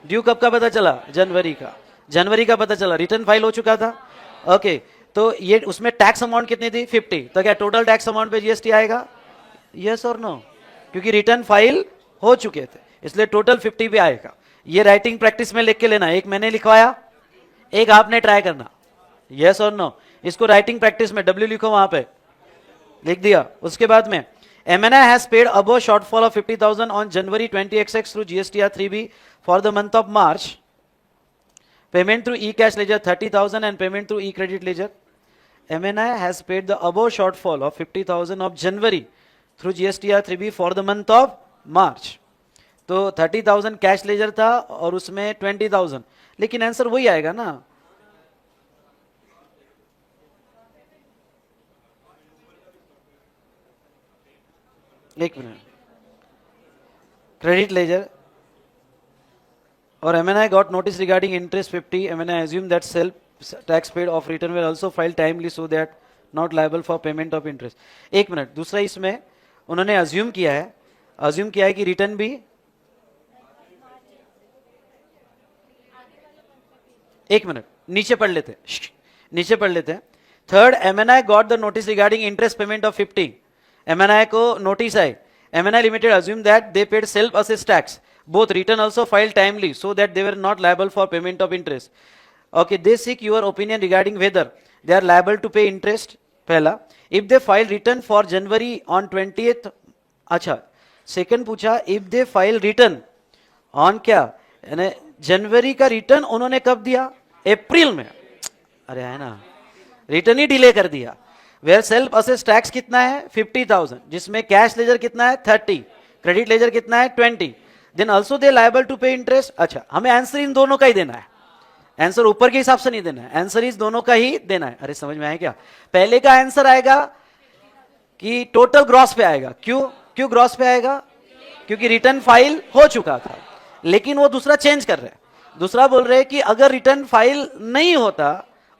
ड्यू कब का पता चला? जनवरी का, जनवरी का पता चला, रिटर्न फाइल हो चुका था। ओके तो ये उसमें टैक्स अमाउंट कितनी थी? 50, तो क्या टोटल टैक्स अमाउंट पे जीएसटी आएगा? यस और नो? क्योंकि रिटर्न फाइल हो चुके थे इसलिए टोटल 50 पे आएगा। ये राइटिंग प्रैक्टिस में लिख के लेना, एक मैंने लिखवाया, एक आपने ट्राई करना, यस और नो। इसको राइटिंग प्रैक्टिस में डब्ल्यू लिखो, वहां पे लिख दिया। उसके बाद में एमएनआई has paid above shortfall of 50,000 on January 20XX through GSTR 3B for the month of March. Payment through e-cash ledger 30,000 and payment through e-credit ledger. MNI has paid the above shortfall of 50,000 of January through GSTR 3B for the month of March. तो 30,000 cash ledger था और उसमें 20,000, लेकिन answer वही आएगा ना। एक minute, credit ledger or MNI got notice regarding interest 50, MNI assumed that self tax paid of return were also filed timely so that not liable for payment of interest. एक minute, दूसरा इसमें उन्होंने assume किया है कि return भी, एक minute नीचे पढ़ लेते हैं। Third, MNI got the notice regarding interest payment of 50, MNI को notice I, MNI limited assumed that they paid self assessed tax, both return also filed timely so that they were not liable for payment of interest. Okay, they seek your opinion regarding whether they are liable to pay interest. पहला, if they file return for January on 20th, अच्छा, second पूछा if they file return on क्या, यानी जनवरी का return उन्होंने कब दिया? अप्रैल में। अरे है ना, रिटर्न ही डिले कर दिया। वेयर सेल्फ असेस टैक्स कितना है? 50,000, जिसमें कैश लेजर कितना है? 30, क्रेडिट लेजर कितना है? 20, then also they liable to pay interest. अच्छा, हमें आंसर इन दोनों का ही देना है, आंसर ऊपर के हिसाब से नहीं देना है, आंसर इस दोनों का ही देना है। अरे समझ में आया क्या? पहले का आंसर आएगा कि टोटल ग्रॉस पे आएगा। क्यों ग्रॉस पे आएगा? क्योंकि रिटर्न फाइल हो चुका था, लेकिन वो दूसरा चेंज कर रहे हैं। दूसरा बोल रहे हैं कि अगर रिटर्न फाइल नहीं होता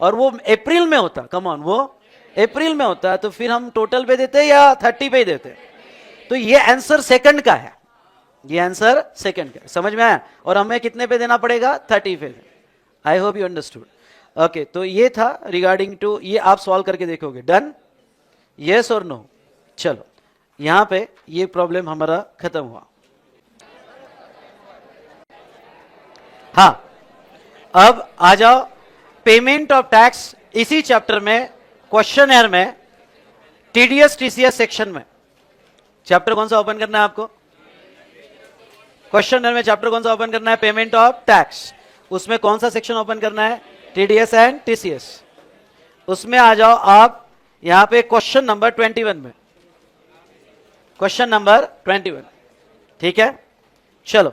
और वो अप्रैल में होता, कम ऑन, वो अप्रैल में होता तो फिर हम टोटल पे देते या 30 पे देते। तो ये आंसर सेकंड का है, ये आंसर सेकंड का, समझ में आया? और हमें कितने पे देना पड़ेगा? 30 पे। I hope you understood. Okay, तो ये था रिगार्डिंग टू, ये आप सॉल्व करके देखोगे। डन? यस और नो? चलो, यहां पे ये प्रॉब्लम हमारा खत्म हुआ। हाँ, अब आ जाओ पेमेंट ऑफ टैक्स, इसी चैप्टर में क्वेश्चन एयर में टीडीएस टीसीएस सेक्शन में। चैप्टर कौन सा ओपन करना है आपको? क्वेश्चन में चैप्टर कौन सा ओपन करना है? Payment of tax. उसमें कौन सा सेक्शन ओपन करना है? TDS and TCS. उसमें आ जाओ आप यहां पे क्वेश्चन नंबर 21 में, क्वेश्चन नंबर 21। ठीक है, चलो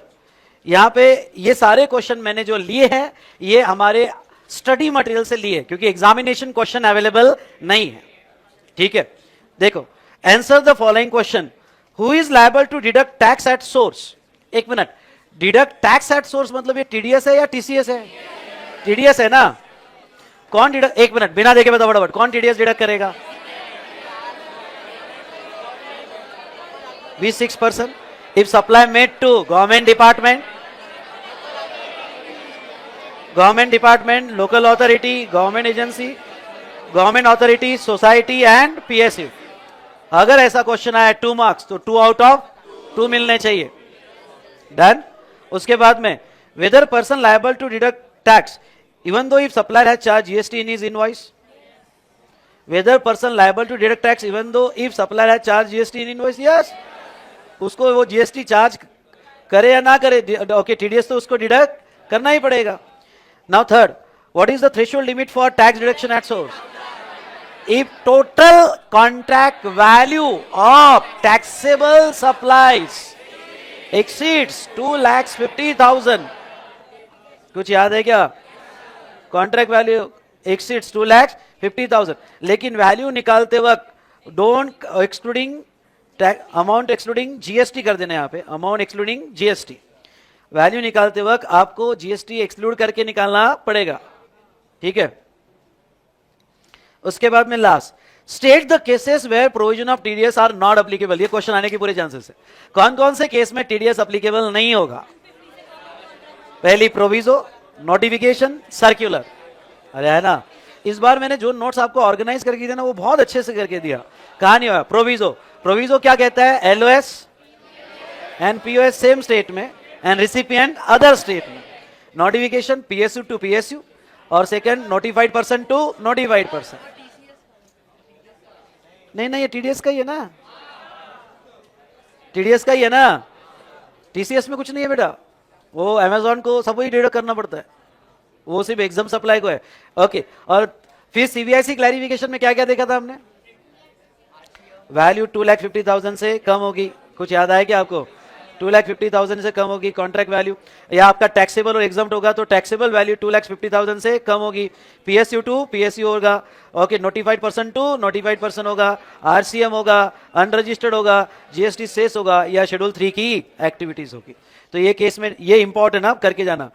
यहां पे ये सारे क्वेश्चन मैंने जो लिए हैं ये हमारे स्टडी मटेरियल से लिए, क्योंकि एग्जामिनेशन क्वेश्चन अवेलेबल नहीं है। ठीक है, देखो, answer the following question. Who is liable to deduct tax at source? एक minute, deduct tax at source मतलब ये टीडीएस है या टीसीएस है? टीडीएस है ना? कौन डिडक्ट, एक मिनट बिना देखे बताओ फटाफट, कौन टीडीएस डिडक्ट करेगा? भी 6%। If supply made to government department, local authority, government agency, government authority, society and PSU. अगर ऐसा क्वेश्चन आया 2 मार्क्स तो 2 आउट ऑफ 2 मिलने चाहिए। डन। उसके बाद में whether person liable to deduct tax even though if supplier has charge GST in his invoice? Whether person liable to deduct tax even though if supplier has charge GST in invoice? Yes, उसको वो GST charge करे या ना करे, okay, TDS तो उसको deduct करना ही पड़ेगा। Now third, what is the threshold limit for tax deduction at source? If total contract value of taxable supplies exceeds 2,50,000, कुछ याद है क्या? कॉन्ट्रैक्ट वैल्यू exceeds 2,50,000, लेकिन वैल्यू निकालते वक्त don't excluding amount excluding GST कर देना। यहां पे अमाउंट एक्सक्लूडिंग जीएसटी, वैल्यू निकालते वक्त आपको जीएसटी एक्सक्लूड करके निकालना पड़ेगा। ठीक है, उसके बाद में last, state the cases where provision of TDS are not applicable. ये क्वेश्चन आने के पूरे चांसेस है। कौन कौन से केस में टीडीएस एप्लीकेबल नहीं होगा? पहली प्रोविजो, नोटिफिकेशन, सर्क्यूलर। अरे है ना, इस बार मैंने जो नोट्स आपको ऑर्गेनाइज करके दिया ना वो बहुत अच्छे से करके दिया। कहा नहीं हुआ प्रोविजो? प्रोविजो क्या कहता है? LOS and POS same state में एंड रिसिपिएंट अदर स्टेट में। नोटिफिकेशन पीएसयू टू पीएसयू, और second notified person to notified person. नहीं, ये टीडीएस का ही है ना, टीडीएस का ही है ना, टीसीएस में कुछ नहीं है बेटा। वो अमेजॉन को सब ही डिडक्ट करना पड़ता है, वो सिर्फ एग्जाम सप्लाई को है। ओके, और फिर सीबीआईसी क्लैरिफिकेशन में क्या क्या देखा था हमने? वैल्यू 2,50,000 से कम होगी, कुछ याद आया क्या आपको? 2,50,000 से कम होगी कॉन्ट्रैक्ट वैल्यू, या आपका टैक्सेबल और एग्जम्प्ट होगा तो टैक्सेबल वैल्यू 2,50,000 से कम होगी। पीएसयू टू पीएसयू होगा, okay, notified person to notified person होगा, आरसीएम होगा, अनरजिस्टर्ड होगा, जीएसटी सेस होगा, या शेड्यूल 3 की एक्टिविटीज होगी। तो ये केस में ये इंपॉर्टेंट आप करके जाना,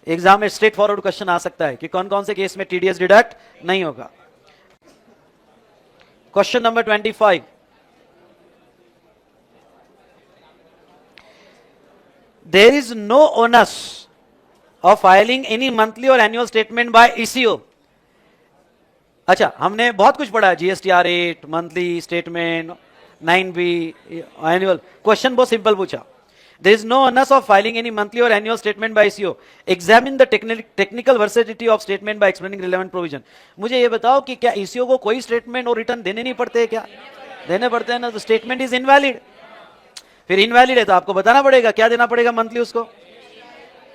एग्जाम में स्ट्रेट फॉरवर्ड क्वेश्चन आ सकता है कि कौन कौन से केस में टीडीएस डिडक्ट नहीं होगा। Question number 25, there is no onus of filing any monthly or annual statement by ECO। अच्छा, हमने बहुत कुछ पढ़ा, GSTR 8, monthly statement, 9B, annual. Question बहुत सिंपल पूछा, there is no onus of filing any monthly or annual statement by ECO, examine the technical versatility of statement by explaining relevant provision। मुझे ये बताओ कि क्या ECO को कोई statement और रिटर्न देने नहीं पड़ते? क्या देने पड़ते हैं ना, तो स्टेटमेंट इज इनवैलिड। फिर इनवैलिड है तो आपको बताना पड़ेगा, क्या देना पड़ेगा मंथली उसको?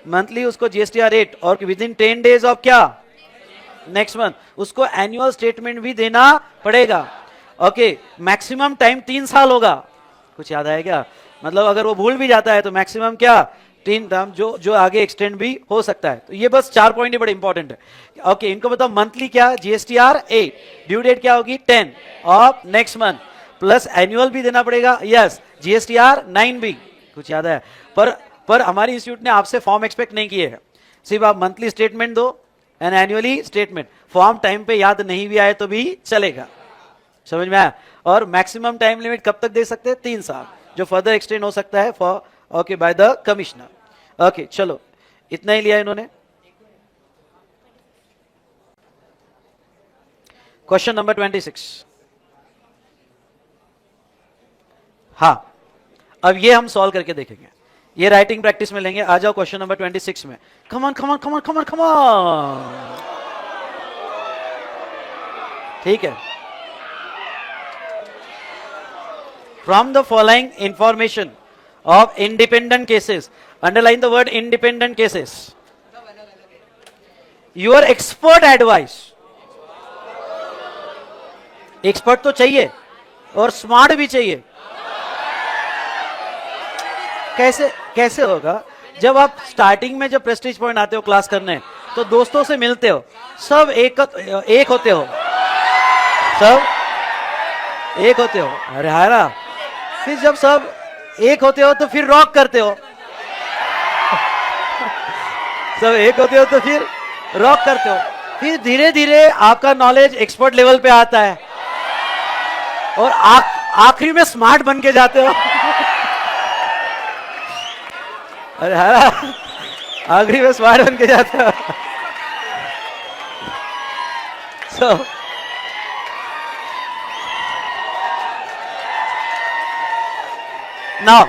मंथली उसको जीएसटीआर 8, और विद इन 10 डेज ऑफ क्या? नेक्स्ट मंथ उसको एनुअल स्टेटमेंट भी देना पड़ेगा। ओके, मैक्सिमम टाइम 3 साल होगा, कुछ याद आया क्या? मतलब अगर वो भूल भी जाता है तो मैक्सिमम क्या? 3 टर्म, जो आगे एक्सटेंड भी हो सकता है। तो ये बस 4 पॉइंट ही बड़े इंपॉर्टेंट है। ओके, इनको बताओ, मंथली क्या? जीएसटीआर 8, ड्यू डेट क्या होगी? 10 of next month, plus annual भी देना पड़ेगा, यस, जीएसटीआर 9B, कुछ याद है? पर हमारी इंस्टीट्यूट ने आपसे फॉर्म एक्सपेक्ट नहीं किए हैं, सिर्फ आप मंथली स्टेटमेंट दो and annually statement. Form time पे याद नहीं भी आए तो भी चलेगा, समझ में आया? और मैक्सिमम टाइम लिमिट कब तक दे सकते हैं? 3 साल, जो फर्दर एक्सटेंड हो सकता है for okay by the commissioner. Okay, चलो इतना ही लिया इन्होंने। क्वेश्चन नंबर 26, हाँ, अब ये हम सॉल्व करके देखेंगे, ये राइटिंग प्रैक्टिस में लेंगे। आ जाओ क्वेश्चन नंबर 26 में। Come on come on come on come on come on, ठीक है। From the following information of independent cases. Underline the word independent cases. Your expert advice. Expert तो चाहिए और स्मार्ट भी चाहिए. कैसे कैसे होगा? जब आप स्टार्टिंग में जब प्रेस्टीज पॉइंट आते हो क्लास करने, तो दोस्तों से मिलते हो, सब एक होते हो, सब एक होते हो. अरे हारा, फिर जब सब एक होते हो तो फिर रॉक करते हो. सब एक होते हो तो फिर रॉक करते हो. फिर धीरे धीरे आपका नॉलेज एक्सपर्ट लेवल पे आता है और आखिरी में स्मार्ट बन के जाते हो. अरे हारा, आखिरी में स्मार्ट बन के जाते हो. So, now,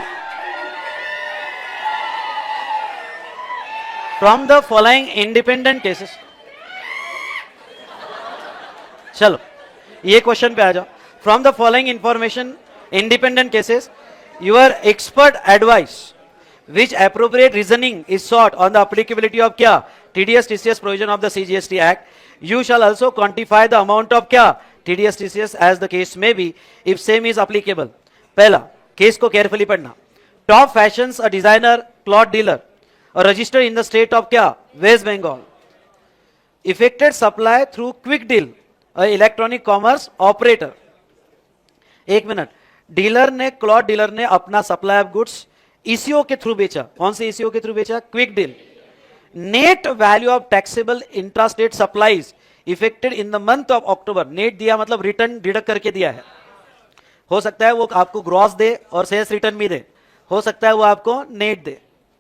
from the following independent cases, चलो ये क्वेश्चन पे आ जाओ. From the following information, independent cases, your expert advice, which appropriate reasoning is sought on the applicability of क्या TDS TCS provision of the CGST Act. You shall also quantify the amount of क्या TDS TCS as the case may be if same is applicable. पहला case को carefully पढ़ना. Top fashions a designer cloth dealer और registered in the state of क्या West Bengal. Effected supply through Quick Deal electronic commerce operator. एक minute, dealer ने cloth dealer ने अपना supply of goods ECO के थ्रू बेचा. कौन से ईसीओ के थ्रू बेचा? Quick Deal. Net value of taxable intrastate supplies effected in the month of October. Net दिया मतलब रिटर्न डिडक्ट करके दिया है. हो सकता है वो आपको ग्रॉस दे और सेल्स रिटर्न भी दे, हो सकता है वो आपको नेट दे.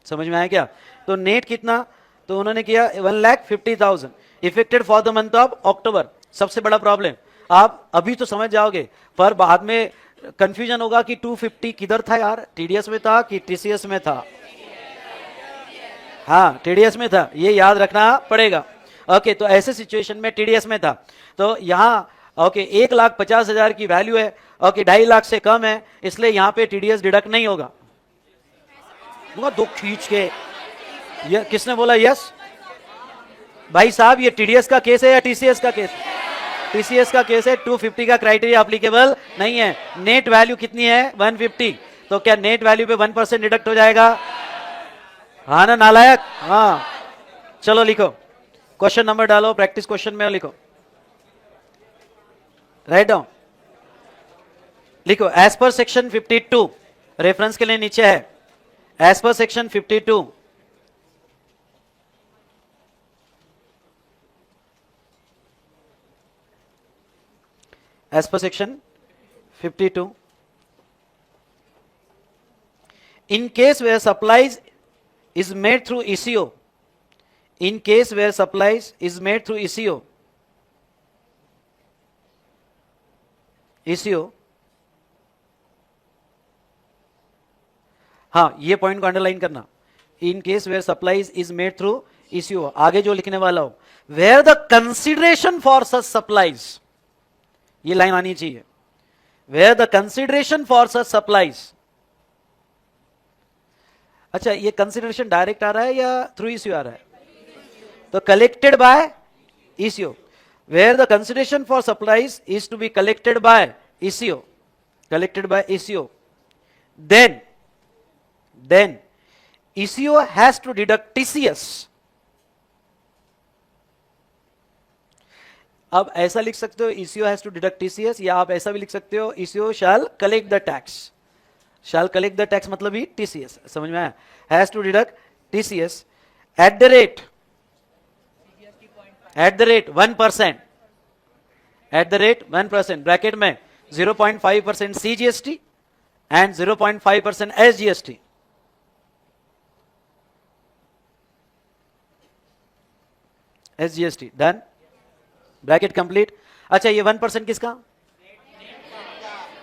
समझ में आया क्या? तो नेट कितना? तो उन्होंने किया 1,50,000 affected for the month of अक्टूबर. सबसे बड़ा प्रॉब्लम, आप अभी तो समझ जाओगे पर बाद में कंफ्यूजन होगा कि 250 किधर था यार, टीडीएस में था कि टीसीएस में था? हाँ, टीडीएस में था, ये याद रखना पड़ेगा. ओके, तो ऐसे सिचुएशन में टीडीएस में था. तो यहाँ ओके 1,50,000 की वैल्यू है. ओके 2.5 लाख से कम है, इसलिए यहाँ पे टीडीएस डिडक्ट नहीं होगा. दो खींच के ये किसने बोला यस? भाई साहब, ये टीडीएस का केस है या टीसीएस का केस? टीसीएस का केस है. 250 का क्राइटेरिया एप्लीकेबल नहीं है. नेट वैल्यू कितनी है? 150. तो क्या नेट वैल्यू पे 1% डिडक्ट हो जाएगा? हाँ ना नालायक? हाँ, चलो लिखो, क्वेश्चन नंबर डालो, प्रैक्टिस क्वेश्चन में लिखो, राइट डाउन. लिखो एज पर सेक्शन 52, रेफरेंस के लिए नीचे है. As per section 52, as per section 52, in case where supplies is made through ECO, in case where supplies is made through ECO, हाँ ये पॉइंट को अंडरलाइन करना. In case where supplies is made through ECO. आगे जो लिखने वाला हो, where the consideration for such supplies, ये लाइन आनी चाहिए. Where the consideration for such supplies. अच्छा, ये कंसिडरेशन डायरेक्ट आ रहा है या थ्रू ECO आ रहा है? तो collected by ECO. Where the consideration for supplies is to be collected by ECO, collected by ECO, then ECO has to deduct TCS. अब ऐसा लिख सकते हो ECO has to deduct TCS, या आप ऐसा भी लिख सकते हो ECO shall collect the tax. shall collect the tax मतलब ही TCS. समझ में आया? has to deduct TCS at the rate 1%, at the rate 1%, bracket में 0.5% CGST and 0.5% SGST. SGST done, bracket complete. अच्छा, ये 1% किसका?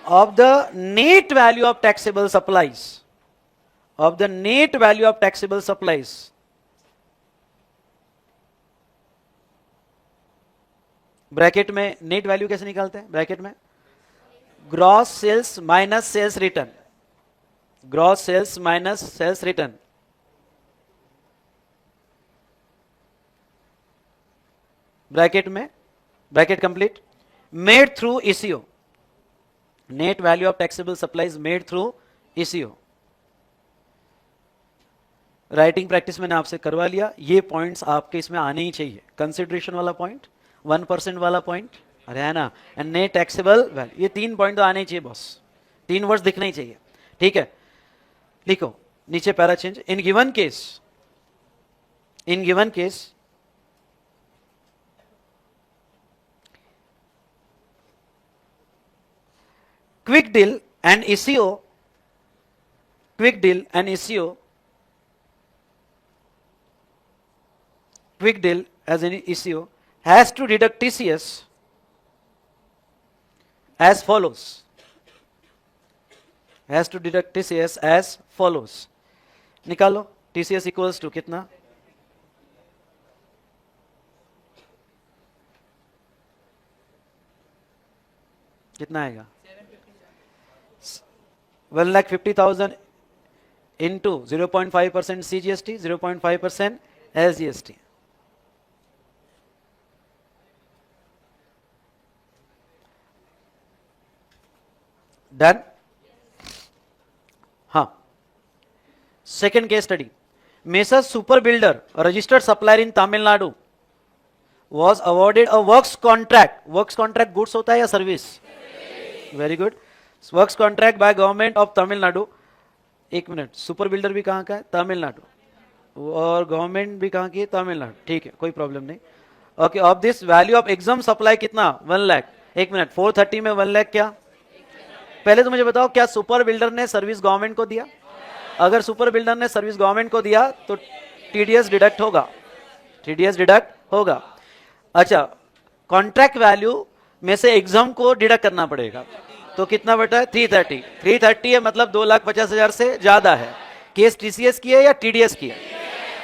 Of the net value of taxable supplies, of the net value of taxable supplies. Bracket में net value कैसे निकालते हैं? Bracket में gross sales minus sales return. Gross sales minus sales return, bracket में, bracket complete, made through ECO, net value of taxable supplies made through ECO. Writing practice मैंने आपसे करवा लिया, ये पॉइंट्स आपके इसमें आने ही चाहिए। कंसिडरेशन वाला पॉइंट, 1% वाला पॉइंट, अरे है ना, एंड नेट टैक्सेबल वैल्यू, ये 3 पॉइंट तो आने ही चाहिए बॉस, 3 वर्ड्स दिखना ही चाहिए। ठीक है, लिखो नीचे para change. In given case, in given case quick deal and ECO, quick deal and ECO, quick deal as an ECO has to deduct TCS as follows, has to deduct TCS as follows। निकालो TCS equals to कितना, कितना आएगा, 1,50,000 into 0.5% CGST, 0.5% SGST। Done. हाँ, second case study, messrs super builder registered supplier in Tamil Nadu was awarded a works contract, works contract goods होता है या service, very good, works contract by government of Tamil Nadu. एक minute, super builder भी कहाँ का है, तमिलनाडु, और गवर्नमेंट भी कहाँ की है, तमिलनाडु, ठीक है, कोई प्रॉब्लम नहीं। Okay, of this value of exempt supply कितना, 1 लाख। एक मिनट, 430 में 1 लाख क्या, पहले तो मुझे बताओ क्या सुपर बिल्डर ने सर्विस गवर्नमेंट को दिया? अगर सुपर बिल्डर ने सर्विस गवर्नमेंट को दिया तो टीडीएस डिडक्ट होगा, टीडीएस डिडक्ट होगा। अच्छा, कॉन्ट्रैक्ट वैल्यू में से एग्जाम को डिडक्ट करना पड़ेगा, तो कितना बेटा है, 330। 330 है मतलब 2,50,000 से ज्यादा है। केस टीसीएस की है या टीडीएस की है,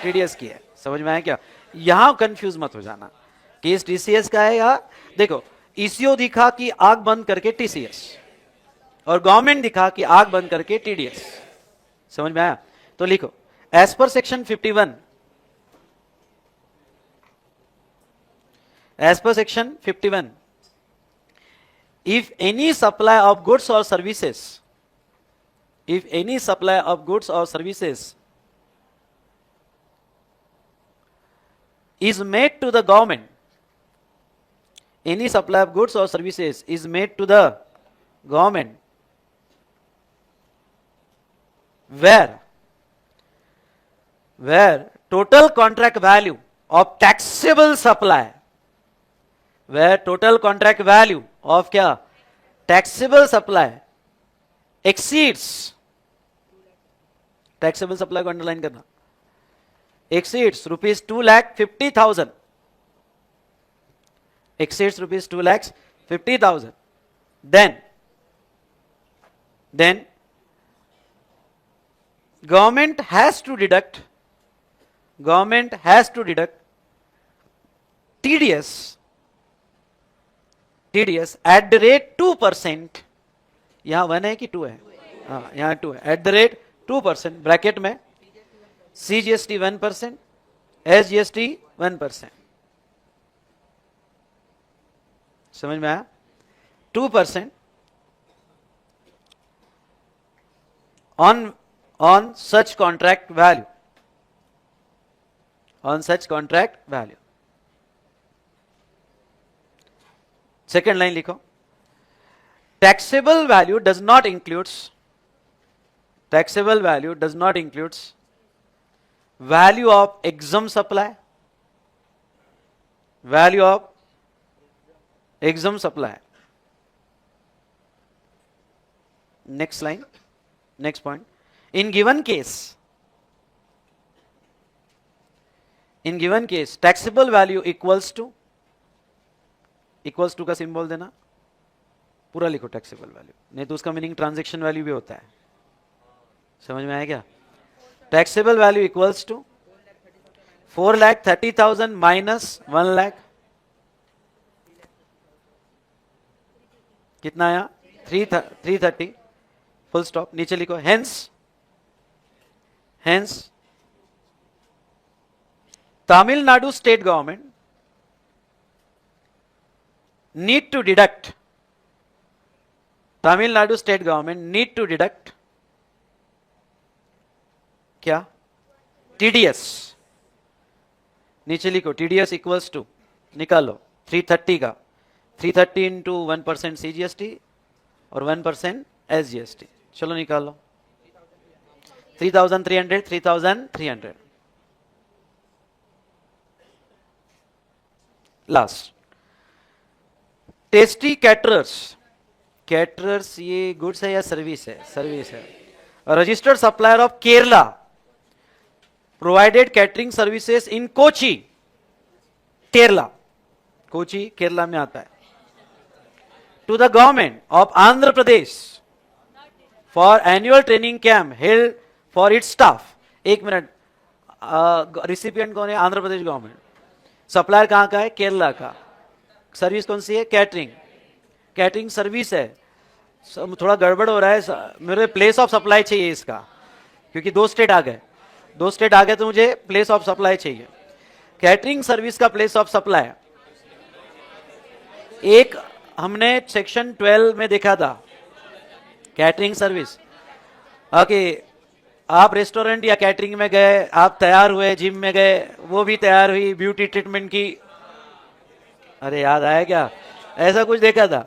टीडीएस की है, समझ में आया क्या? यहां कंफ्यूज मत हो जाना, केस टीसीएस का है या, देखो ईसीओ दिखा कि आग बंद करके टीसीएस, और गवर्नमेंट दिखा कि आग बंद करके टीडीएस, समझ में आया? तो लिखो, as per section 51, as per section 51, if any supply of goods or services, if any supply of goods or services is made to the government, any supply of goods or services is made to the government where total contract value of taxable supply, where total contract value of क्या, taxable supply exceeds, taxable supply को underline करना, exceeds rupees 2,50,000, exceeds rupees 2,50,000, then government has to deduct TDS at the rate 2%, यहां 1 है कि 2 है, हाँ यहां 2 है, at the rate 2%, ब्रैकेट में CGST 1%, SGST 1%, समझ में आया? 2% on such contract value, on such contract value। Second line लिखो, taxable value does not includes, taxable value does not includes value of exempt supply, value of exempt supply। next line, next point, in given case taxable value equals to का symbol देना, पूरा लिखो taxable value, नहीं तो उसका meaning transaction value भी होता है, समझ में आया क्या? Taxable value equals to 4,30,000 minus 1 lakh, कितना आया? 330, फुल स्टॉप, नीचे लिखो, hence Hence, Tamil Nadu state government need to deduct, Tamil Nadu state government need to deduct क्या? TDS. नीचे लिखो TDS इक्वल्स टू, निकालो 330 का, 330 इंटू 1% CGST और 1% SGST. चलो निकालो 3,300, 3,300. Last tasty caterers. कैटरर्स ये गुड्स है या सर्विस है? सर्विस है. Registered supplier of Kerala provided catering services in Kochi. Kerala, Kochi Kerala में आता है. To the government of Andhra Pradesh for annual training camp held for its staff. एक मिनट, रिसिपिएंट कौन है? आंध्र प्रदेश गवर्नमेंट. सप्लायर कहां का है? केरला का. सर्विस कौन सी है? कैटरिंग. कैटरिंग सर्विस है. थोड़ा गड़बड़ हो रहा है, मेरे प्लेस ऑफ सप्लाई चाहिए इसका, क्योंकि दो स्टेट आ गए. दो स्टेट आ गए तो मुझे प्लेस ऑफ सप्लाई चाहिए. कैटरिंग सर्विस का प्लेस ऑफ सप्लाई एक हमने सेक्शन 12 में देखा था. Catering service. ओके, आप रेस्टोरेंट या कैटरिंग में गए, आप तैयार हुए, जिम में गए, वो भी तैयार हुई, ब्यूटी ट्रीटमेंट की. अरे याद आया क्या? ऐसा कुछ देखा था.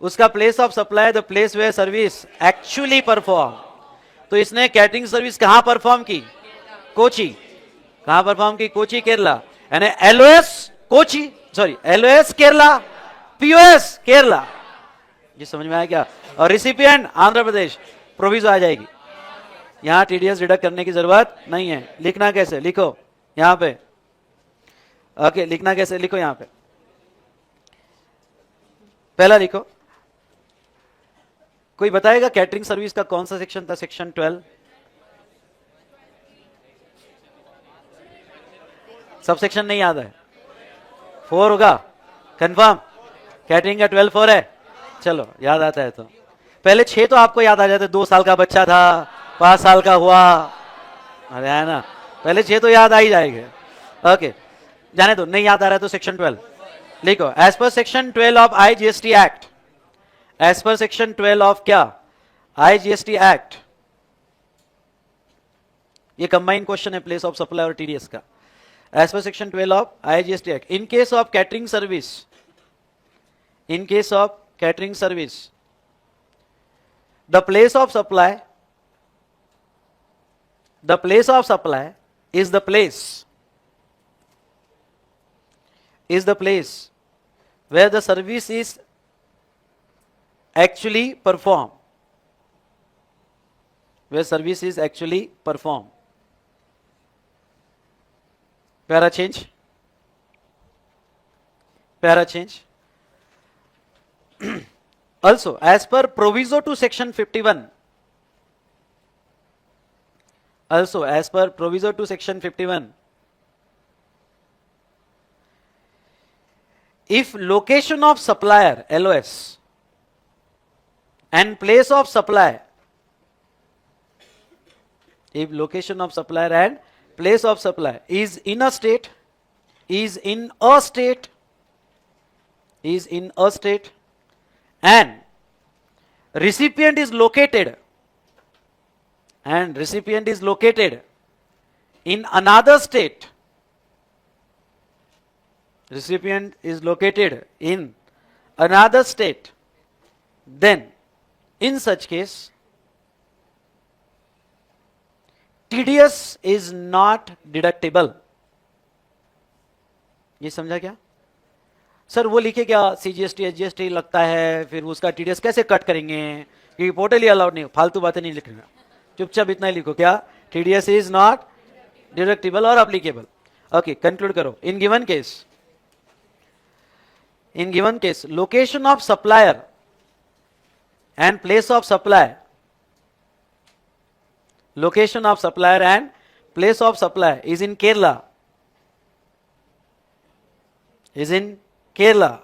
उसका place of supply, the place way service actually perform. तो इसने कैटरिंग सर्विस कहां परफॉर्म की? कोची. कहां परफॉर्म की? कोची केरला. यानी LOS Kochi, sorry LOS Kerala, POS Kerala. ये समझ में आया क्या? और रिसिपिएंट आंध्र प्रदेश. प्रोविजो आ जाएगी. यहां टीडीएस डिडक्ट करने की जरूरत नहीं है. लिखना कैसे? लिखो यहां पे. ओके, लिखना कैसे? लिखो यहां पे. पहला लिखो. कोई बताएगा कैटरिंग सर्विस का कौन सा सेक्शन था? सेक्शन 12. सब सेक्शन नहीं याद है. 4 होगा कंफर्म. कैटरिंग का 12-4 है. चलो याद आता है तो. पहले 6 तो आपको याद आ जाते. 2 साल का बच्चा था, 5 साल का हुआ, अरे है ना. पहले 6 तो याद आ ही जाएंगे. ओके, जाने दो. नहीं याद आ रहा है तो सेक्शन 12 लिखो. As per section 12 of IGST act. As per section 12 of क्या? IGST act. ये कंबाइंड क्वेश्चन है प्लेस ऑफ सप्लाई और टीडीएस का. As per section 12 of IGST act, in case of catering service, in case of catering service, the place of supply, the place of supply is the place where the service is actually performed, where service is actually performed. Para change, para change. Also, as per proviso to section 51, also as per proviso to section 51, if location of supplier LOS and place of supply, if location of supplier and place of supply is in a state, is in a state, is in a state, and recipient is located, and recipient is located in another state, recipient is located in another state, then in such case TDS is not deductible. ये समझा क्या? Sir वो लिखे क्या? CGST SGST लगता है, फिर उसका TDS कैसे कट करेंगे? क्योंकि पोर्टल ही अलाउड नहीं. फालतू बातें नहीं लिखना, चुपचाप इतना ही लिखो. क्या? TDS is not deductible or applicable. Okay, conclude करो. In given case, location of supplier and place of supply, location of supplier and place of supply is in Kerala, is in Kerala.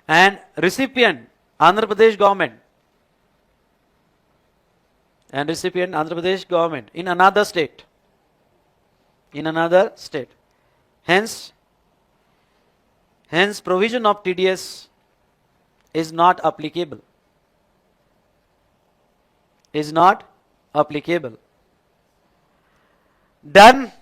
And recipient Andhra Pradesh government and recipient Andhra Pradesh government in another state. In another state. Hence, provision of TDS is not applicable. Is not applicable. Done.